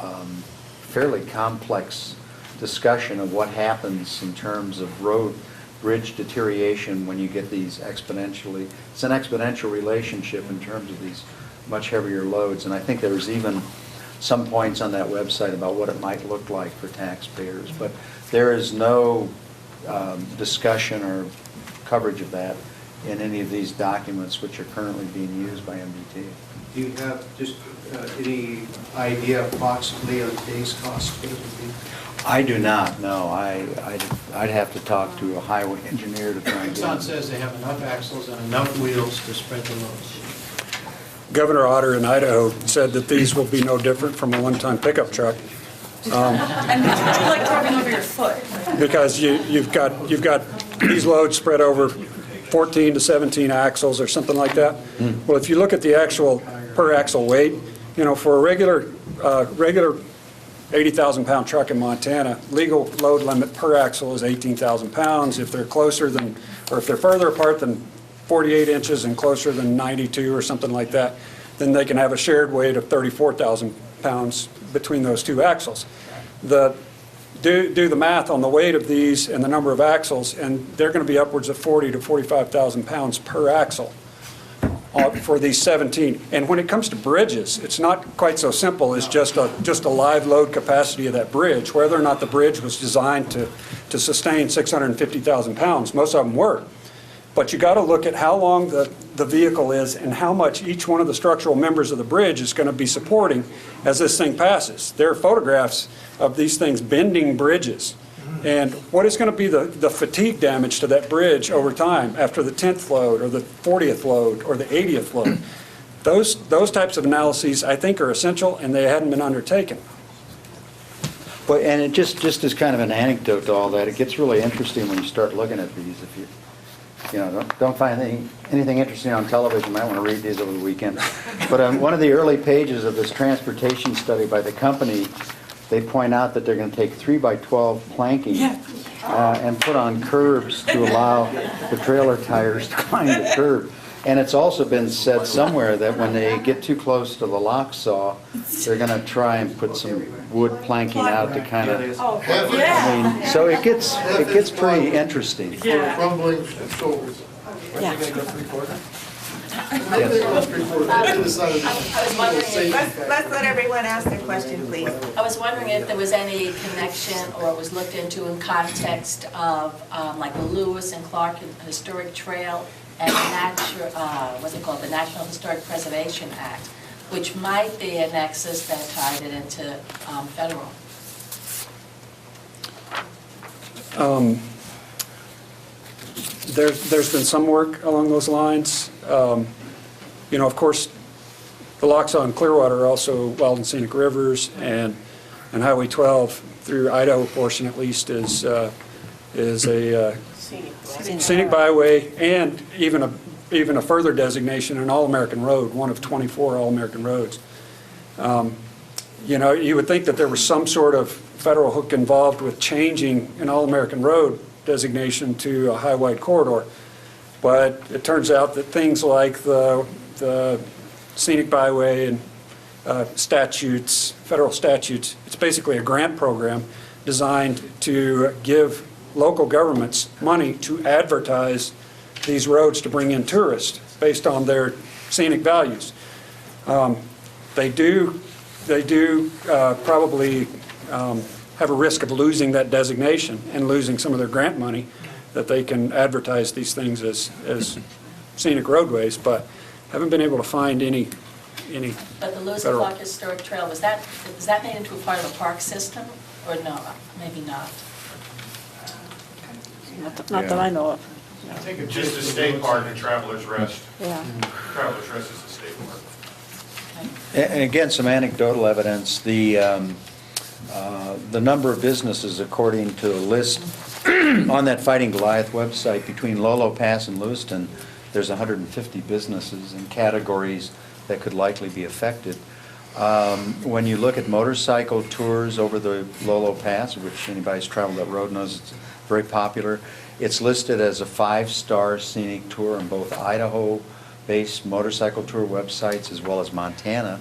fairly complex discussion of what happens in terms of road bridge deterioration when you get these exponentially. It's an exponential relationship in terms of these much heavier loads, and I think there's even some points on that website about what it might look like for taxpayers, but there is no discussion or coverage of that in any of these documents which are currently being used by MDT. Do you have just any idea approximately of today's cost? What it would be? I do not know. I'd have to talk to a highway engineer to try and get. Exxon says they have enough axles and enough wheels to spread the loads. Governor Otter in Idaho said that these will be no different from a one-ton pickup truck. And it's like driving over your foot. Because you've got these loads spread over 14 to 17 axles or something like that. Well, if you look at the actual per axle weight, you know, for a regular 80,000-pound truck in Montana, legal load limit per axle is 18,000 pounds. If they're closer than, or if they're further apart than 48 inches and closer than 92 or something like that, then they can have a shared weight of 34,000 pounds between those two axles. Do the math on the weight of these and the number of axles, and they're going to be upwards of 40 to 45,000 pounds per axle for these 17. And when it comes to bridges, it's not quite so simple as just a live load capacity of that bridge, whether or not the bridge was designed to sustain 650,000 pounds. Most of them were. But you got to look at how long the vehicle is and how much each one of the structural members of the bridge is going to be supporting as this thing passes. There are photographs of these things bending bridges. And what is going to be the fatigue damage to that bridge over time after the 10th load or the 40th load or the 80th load? Those types of analyses, I think, are essential, and they hadn't been undertaken. But, and it just as kind of an anecdote to all that, it gets really interesting when you start looking at these. If you know, don't find anything interesting on television, you might want to read these over the weekend. But on one of the early pages of this transportation study by the company, they point out that they're going to take 3x12 planking and put on curbs to allow the trailer tires to climb the curb. And it's also been said somewhere that when they get too close to the lock saw, they're going to try and put some wood planking out to kind of. I mean, so it gets pretty interesting. For crumbling shoulders. Yeah. Let's let everyone ask their question, please. I was wondering if there was any connection or it was looked into in context of like the Lewis and Clark Historic Trail and what's it called, the National Historic Preservation Act, which might be a nexus that tied it into federal. There's been some work along those lines. You know, of course, the Lochsa and Clearwater are also wild and scenic rivers, and Highway 12 through Idaho portion at least is a scenic byway, and even a further designation, an All-American Road, one of 24 All-American roads. You know, you would think that there was some sort of federal hook involved with changing an All-American Road designation to a highway corridor, but it turns out that things like the scenic byway and statutes, federal statutes, it's basically a grant program designed to give local governments money to advertise these roads to bring in tourists based on their scenic values. They do probably have a risk of losing that designation and losing some of their grant money that they can advertise these things as scenic roadways, but haven't been able to find any But the Lewis and federal. Clark Historic Trail, was that made into a part of the park system or no? Maybe not. Not that I know of. I think it's just a state park and Travelers Rest. Yeah. Travelers Rest is a state park. And again, some anecdotal evidence. The number of businesses, according to a list on that Fighting Goliath website, between Lolo Pass and Lewiston, there's 150 businesses in categories that could likely be affected. When you look at motorcycle tours over the Lolo Pass, which anybody who's traveled that road knows it's very popular, it's listed as a 5-star scenic tour on both Idaho-based motorcycle tour websites as well as Montana.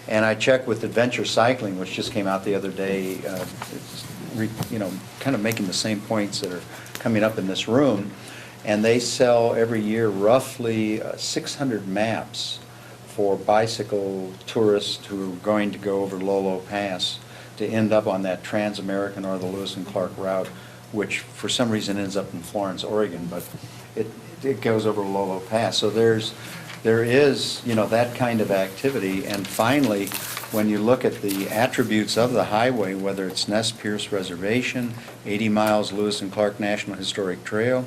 And I checked with Adventure Cycling, which just came out the other day, kind of making the same points that are coming up in this room. And they sell every year roughly 600 maps for bicycle tourists who are going to go over Lolo Pass to end up on that Trans-American or the Lewis and Clark route, which for some reason ends up in Florence, Oregon, but it goes over Lolo Pass. So there is, that kind of activity. And finally, when you look at the attributes of the highway, whether it's Nez Perce Reservation, 80 miles Lewis and Clark National Historic Trail,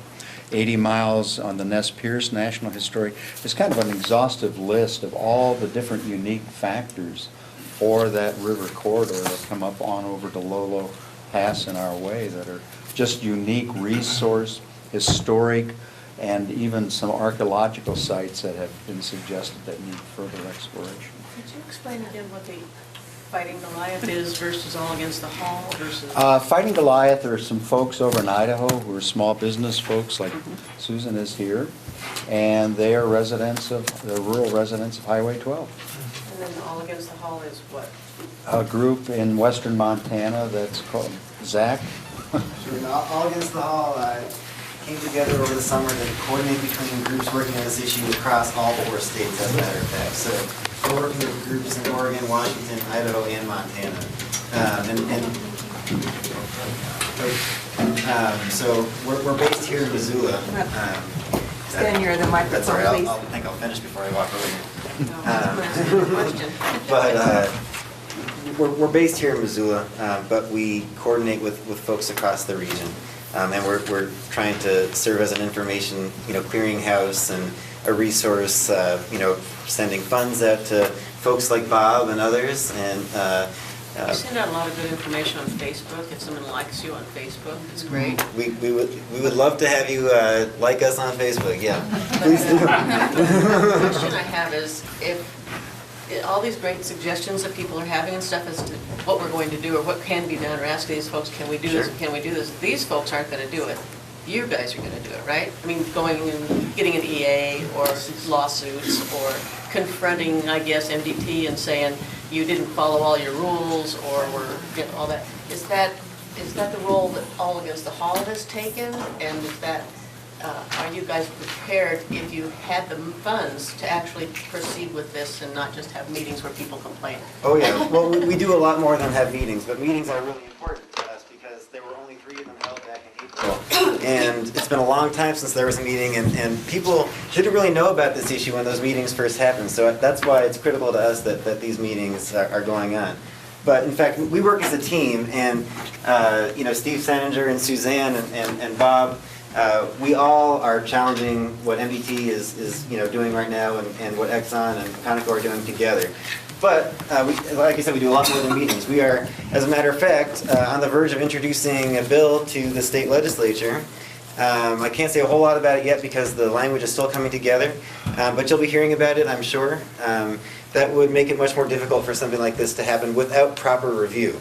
80 miles on the Nez Perce National Historic, it's kind of an exhaustive list of all the different unique factors for that river corridor that come up on over to Lolo Pass in our way that are just unique resource, historic, and even some archaeological sites that have been suggested that need further exploration. Could you explain again what the Fighting Goliath is versus All Against the Hall versus? Fighting Goliath, there are some folks over in Idaho who are small business folks, like Susan is here, and they are they're rural residents of Highway 12. And then All Against the Hall is what? A group in western Montana that's called ZAC. Sure. All Against the Hall came together over the summer to coordinate between groups working on this issue across all 4 states, as a matter of fact. So we're working with groups in Oregon, Washington, Idaho, and Montana. So we're based here in Missoula. Stand near the microphone, That's all right. please. I think I'll finish before I walk over here. Question. But we're based here in Missoula, but we coordinate with folks across the region. And we're trying to serve as an information, clearinghouse and a resource, sending funds out to folks like Bob and others. And You send out a lot of good information on Facebook. If someone likes you on Facebook, it's great. we would love to have you like us on Facebook. Yeah, please do. The question I have is if all these great suggestions that people are having and stuff as to what we're going to do or what can be done, or asking these folks, can we do this, can we do this? These folks aren't going to do it. You guys are going to do it, right? I mean, going and getting an EA or lawsuits or confronting, I guess, MDT and saying you didn't follow all your rules or all that. Is that the role that All Against the Hall has taken? And is that are you guys prepared, if you had the funds, to actually proceed with this and not just have meetings where people complain? Oh yeah, well we do a lot more than have meetings, but meetings are really important to us because there were only 3 of them held back in April. And it's been a long time since there was a meeting, and people didn't really know about this issue when those meetings first happened. So that's why it's critical to us that these meetings are going on. But in fact, we work as a team, and Steve Saninger and Suzanne and Bob, we all are challenging what MDT is doing right now and what Exxon and Conoco are doing together. But like I said, we do a lot more than meetings. We are, as a matter of fact, on the verge of introducing a bill to the state legislature. I can't say a whole lot about it yet because the language is still coming together, but you'll be hearing about it, I'm sure. That would make it much more difficult for something like this to happen without proper review.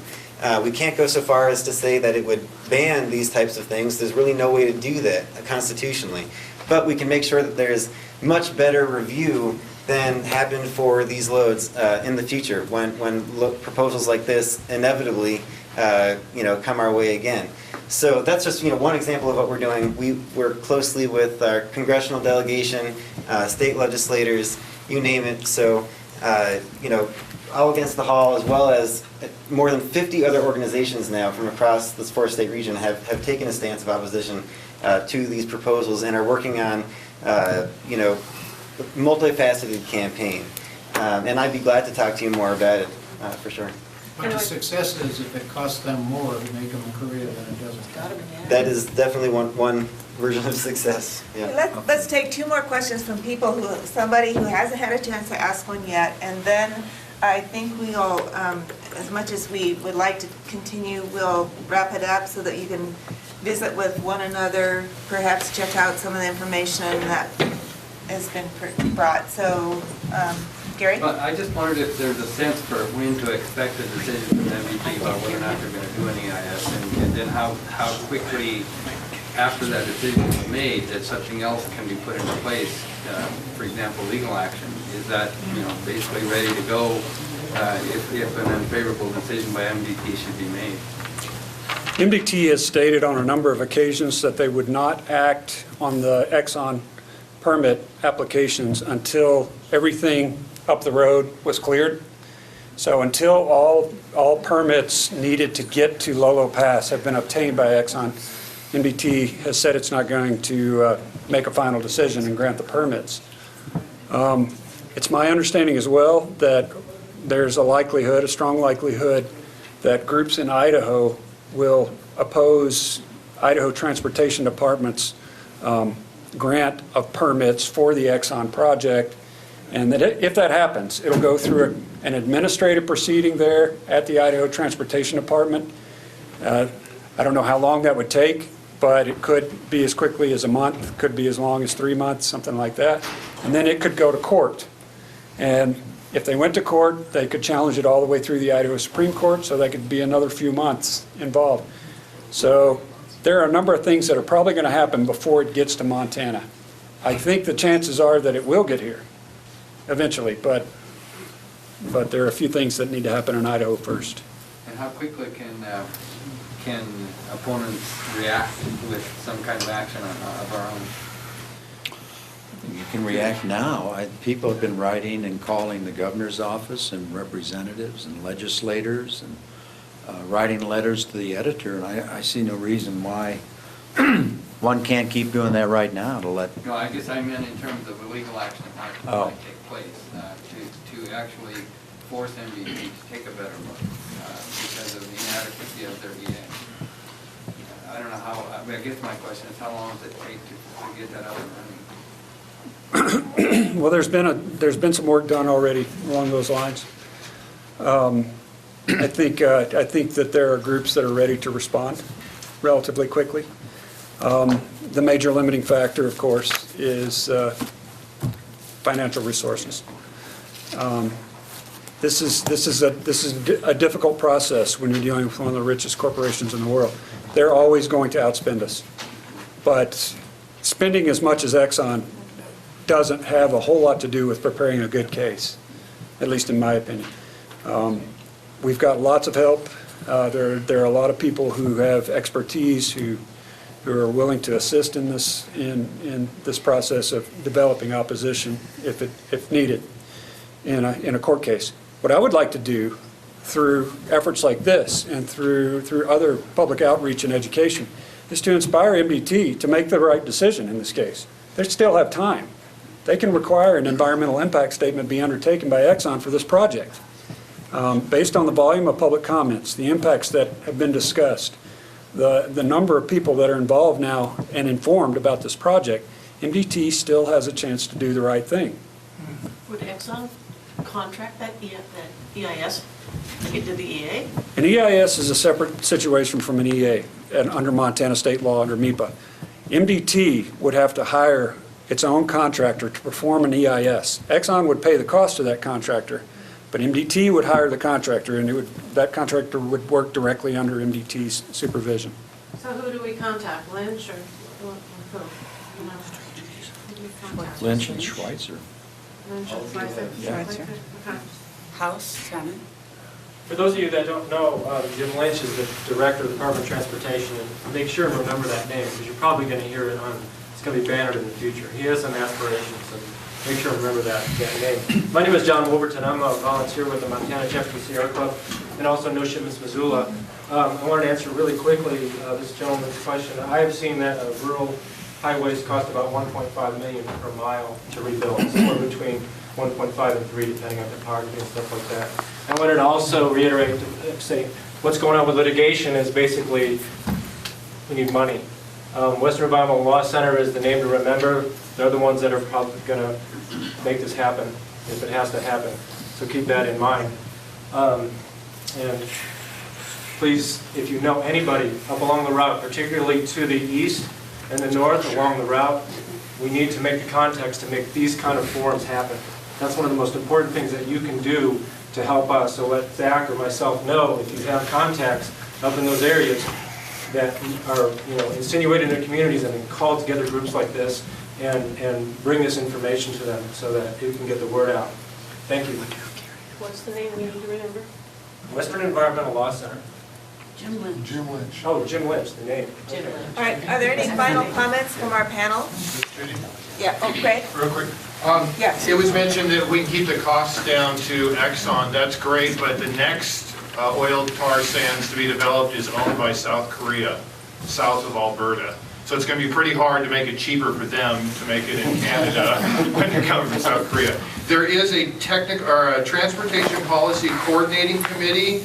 We can't go so far as to say that it would ban these types of things. There's really no way to do that constitutionally. But we can make sure that there's much better review than happened for these loads in the future when proposals like this inevitably come our way again. So that's just one example of what we're doing. We work closely with our congressional delegation, state legislators, you name it. So All Against the Hall, as well as more than 50 other organizations now from across this 4-state region have taken a stance of opposition to these proposals and are working on multifaceted campaign. And I'd be glad to talk to you more about it, for sure. But the success is if it costs them more to make them a career than it doesn't. That is definitely one version of success. Yeah. Let's take 2 more questions from somebody who hasn't had a chance to ask one yet, and then I think we'll, as much as we would like to continue, we'll wrap it up so that you can visit with one another, perhaps check out some of the information that has been brought. So Gary? But I just wondered if there's a sense for when to expect a decision from MVP about whether or not they're going to do an EIS, and then how quickly after that decision is made that something else can be put into place. For example, legal action. Is that, basically ready to go if an unfavorable decision by MDT should be made? MDT has stated on a number of occasions that they would not act on the Exxon permit applications until everything up the road was cleared. So until all permits needed to get to Lolo Pass have been obtained by Exxon, MDT has said it's not going to make a final decision and grant the permits. It's my understanding as well that there's a strong likelihood, that groups in Idaho will oppose Idaho Transportation Department's grant of permits for the Exxon project, and that if that happens, it'll go through an administrative proceeding there at the Idaho Transportation Department. I don't know how long that would take, but it could be as quickly as a month, could be as long as 3 months, something like that. And then it could go to court. And if they went to court, they could challenge it all the way through the Idaho Supreme Court, so that could be another few months involved. So there are a number of things that are probably going to happen before it gets to Montana. I think the chances are that it will get here eventually, but there are a few things that need to happen in Idaho first. And how quickly can opponents react with some kind of action of our own? You can react now. People have been writing and calling the governor's office and representatives and legislators and writing letters to the editor, and I see no reason why one can't keep doing that right now to let... No, I guess I meant in terms of legal action that might take place, to actually force MDT to take a better look because of the inadequacy of their EA. I don't know how, I guess my question is how long does it take to get that up and running? Well, there's been some work done already along those lines. I think that there are groups that are ready to respond relatively quickly. The major limiting factor, of course, is financial resources. This is a difficult process when you're dealing with one of the richest corporations in the world. They're always going to outspend us, but spending as much as Exxon doesn't have a whole lot to do with preparing a good case, at least in my opinion. We've got lots of help. There are a lot of people who have expertise who are willing to assist in this process of developing opposition if needed in a court case. What I would like to do through efforts like this and through other public outreach and education is to inspire MDT to make the right decision in this case. They still have time. They can require an environmental impact statement be undertaken by Exxon for this project. Based on the volume of public comments, the impacts that have been discussed, the number of people that are involved now and informed about this project, MDT still has a chance to do the right thing. Would Exxon contract that EIS like it did the EA? An EIS is a separate situation from an EA under Montana state law under MEPA. MDT would have to hire its own contractor to perform an EIS. Exxon would pay the cost of that contractor, but MDT would hire the contractor, and that contractor would work directly under MDT's supervision. So who do we contact, Lynch or who? Lynch and Schweitzer. Lynch and Schweitzer? Schweitzer. Okay. House, Senate. For those of you that don't know, Jim Lynch is the Director of the Department of Transportation, and make sure and remember that name, because you're probably going to hear it it's going to be bannered in the future. He has some aspirations, and make sure and remember that name. My name is John Wolverton. I'm a volunteer with the Montana Champion Sierra Club, and also No Shipments Missoula. I wanted to answer really quickly this gentleman's question. I have seen that rural highways cost about $1.5 million per mile to rebuild, somewhere between 1.5 and 3, depending on topography and stuff like that. I wanted to also reiterate, say, what's going on with litigation is basically we need money. Western Revival Law Center is the name to remember. They're the ones that are probably going to make this happen if it has to happen. So keep that in mind. And please, if you know anybody up along the route, particularly to the east and the north along the route, we need to make the contacts to make these kind of forums happen. That's one of the most important things that you can do to help us. So let Zach or myself know if you have contacts up in those areas that are, insinuated in their communities, and then call together groups like this and bring this information to them so that it can get the word out. Thank you. What's the name we need to remember? Western Environmental Law Center. Jim Lynch. Jim Lynch. Oh, Jim Lynch, the name. Jim Okay. Lynch. All right, are there any final comments from our panel? Yeah, oh, Craig? Real quick. Yes. It was mentioned that we can keep the costs down to Exxon. That's great, but the next oil tar sands to be developed is owned by South Korea, south of Alberta. So it's going to be pretty hard to make it cheaper for them to make it in Canada when they're coming from South Korea. There is a transportation policy coordinating committee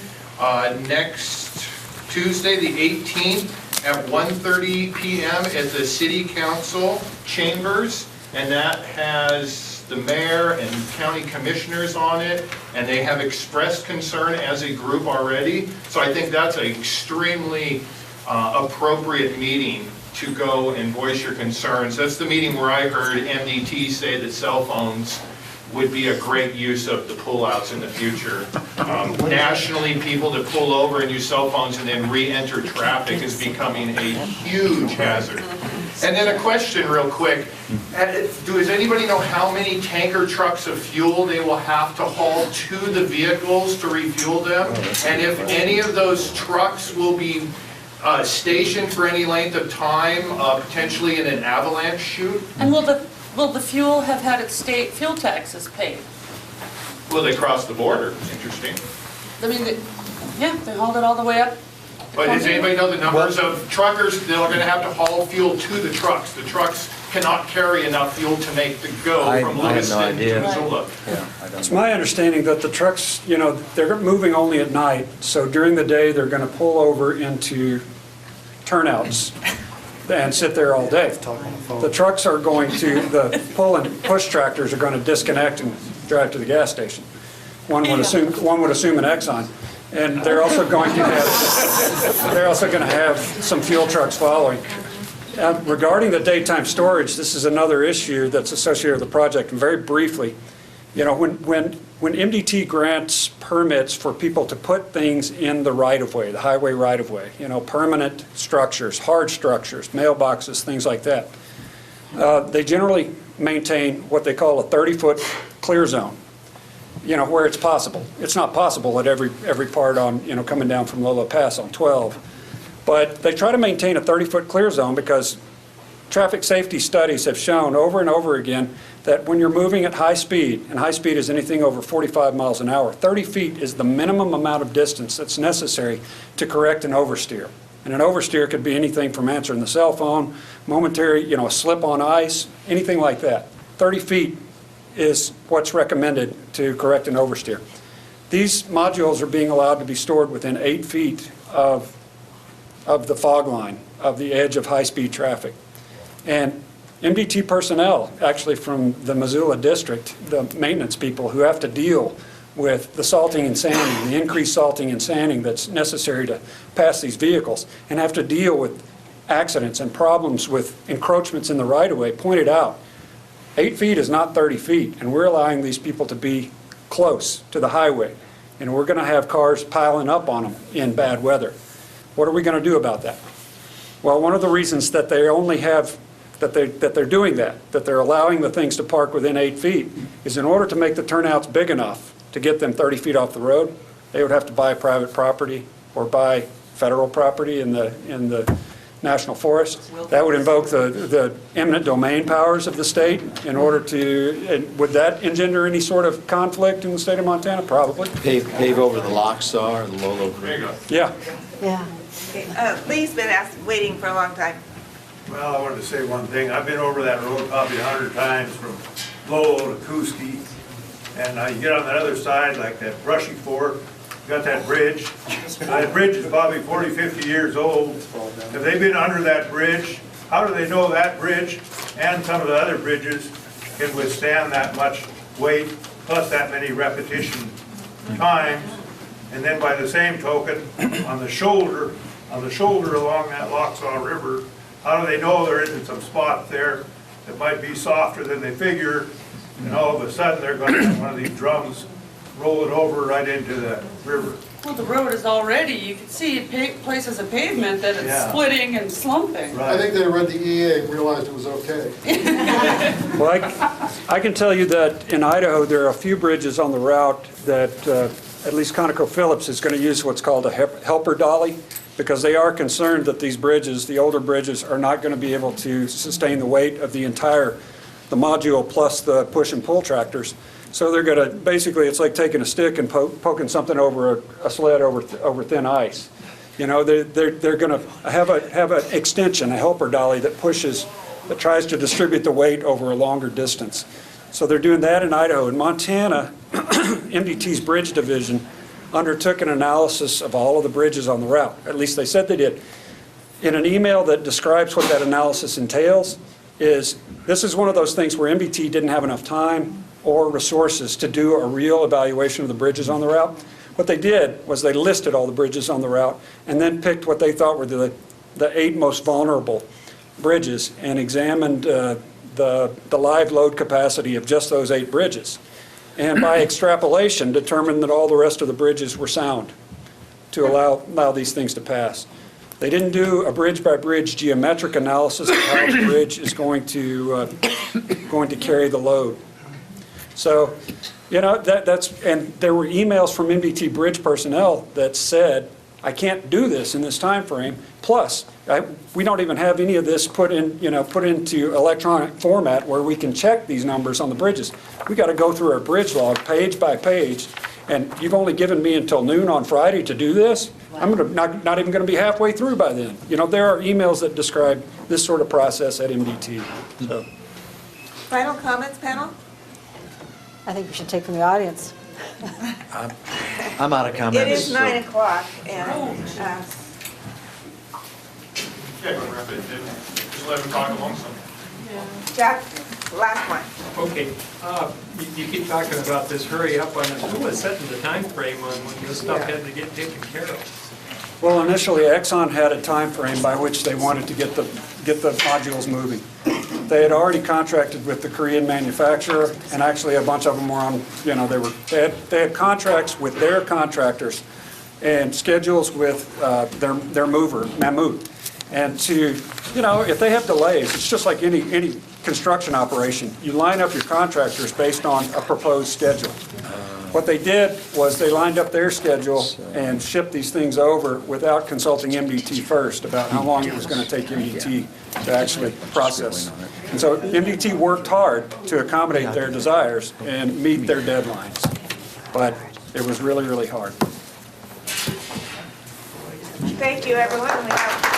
next Tuesday, the 18th, at 1:30 p.m. at the City Council chambers, and that has the mayor and county commissioners on it, and they have expressed concern as a group already. So I think that's an extremely appropriate meeting to go and voice your concerns. That's the meeting where I heard MDT say that cell phones would be a great use of the pullouts in the future. Nationally, people that pull over and use cell phones and then re-enter traffic is becoming a huge hazard. And then a question real quick. Does anybody know how many tanker trucks of fuel they will have to haul to the vehicles to refuel them? And if any of those trucks will be stationed for any length of time, potentially in an avalanche chute? And will the fuel have had its state fuel taxes paid? Will they cross the border? Interesting. I mean, yeah, they hauled it all the way up. But does anybody know the numbers of truckers that are going to have to haul fuel to the trucks? The trucks cannot carry enough fuel to make the go from Lewiston to Missoula. It's my understanding that the trucks, they're moving only at night, so during the day, they're going to pull over into turnouts and sit there all day. The trucks are going to, the pull and push tractors are going to disconnect and drive to the gas station. One would assume an Exxon. And they're also going to have some fuel trucks following. Regarding the daytime storage, this is another issue that's associated with the project. And very briefly, when MDT grants permits for people to put things in the right-of-way, the highway right-of-way, permanent structures, hard structures, mailboxes, things like that, they generally maintain what they call a 30-foot clear zone. Where it's possible. It's not possible at every part on, coming down from Lolo Pass on 12. But they try to maintain a 30-foot clear zone because traffic safety studies have shown over and over again that when you're moving at high speed, and high speed is anything over 45 miles an hour, 30 feet is the minimum amount of distance that's necessary to correct an oversteer. And an oversteer could be anything from answering the cell phone, momentary, a slip on ice, anything like that. 30 feet is what's recommended to correct an oversteer. These modules are being allowed to be stored within 8 feet of the fog line, of the edge of high-speed traffic. And MDT personnel, actually from the Missoula district, the maintenance people who have to deal with the salting and sanding, the increased salting and sanding that's necessary to pass these vehicles, and have to deal with accidents and problems with encroachments in the right-of-way, pointed out 8 feet is not 30 feet, and we're allowing these people to be close to the highway, and we're going to have cars piling up on them in bad weather. What are we going to do about that? Well, one of the reasons that they only have, that they're doing that they're allowing the things to park within 8 feet, is in order to make the turnouts big enough to get them 30 feet off the road, they would have to buy private property or buy federal property in the National Forest. That would invoke the eminent domain powers of the state in order to, and would that engender any sort of conflict in the state of Montana? Probably. Pave over the Locksaw or the Lolo Creek. Yeah. Yeah. Lee's been waiting for a long time. Well, I wanted to say one thing. I've been over that road probably 100 times from Lowell to Koosky. And you get on the other side, like that brushy fork, got that bridge. That bridge is probably 40, 50 years old. Have they been under that bridge? How do they know that bridge and some of the other bridges can withstand that much weight, plus that many repetition times? And then by the same token, on the shoulder along that Locksaw River, how do they know there isn't some spot there that might be softer than they figure? and all of a sudden, they're gonna have one of these drums roll it over right into the river. Well, the road is already, you can see places of pavement that it's Yeah. splitting and slumping. I think they read the EA and realized it was okay. Well, I can tell you that in Idaho, there are a few bridges on the route that at least ConocoPhillips is going to use what's called a helper dolly, because they are concerned that these bridges, the older bridges, are not going to be able to sustain the weight of the module plus the push and pull tractors. So they're going to, basically, it's like taking a stick and poking something over a sled over thin ice. You know, they're going to have an extension, a helper dolly that tries to distribute the weight over a longer distance. So they're doing that in Idaho. In Montana, MDT's bridge division undertook an analysis of all of the bridges on the route. At least they said they did. In an email that describes what that analysis entails, this is one of those things where MDT didn't have enough time or resources to do a real evaluation of the bridges on the route. What they did was they listed all the bridges on the route and then picked what they thought were the 8 most vulnerable bridges and examined the live load capacity of just those 8 bridges. And by extrapolation, determined that all the rest of the bridges were sound to allow these things to pass. They didn't do a bridge-by-bridge geometric analysis of how the bridge is going to carry the load. So, you know, and there were emails from MDT bridge personnel that said, I can't do this in this time frame. Plus, we don't even have any of this put into electronic format where we can check these numbers on the bridges. We got to go through our bridge log page by page, and you've only given me until noon on Friday to do this. I'm not even going to be halfway through by then. You know, there are emails that describe this sort of process at MDT. So. Final comments, panel? I think we should take from the audience. I'm out of comments. It is so- 9 o'clock, and Yeah, go wrap it. Just let them talk amongst them. Jack, last one. Okay, you keep talking about this hurry up on this. Who was setting the time frame on when this stuff had to get taken care of? Well, initially, Exxon had a time frame by which they wanted to get the modules moving. They had already contracted with the Korean manufacturer, and actually a bunch of them were on, you know, they had contracts with their contractors and schedules with their mover, Mammoet. And you know, if they have delays, it's just like any construction operation. You line up your contractors based on a proposed schedule. What they did was they lined up their schedule and shipped these things over without consulting MDT first about how long it was going to take MDT to actually process. And so MDT worked hard to accommodate their desires and meet their deadlines. But it was really, really hard. Thank you, everyone. We have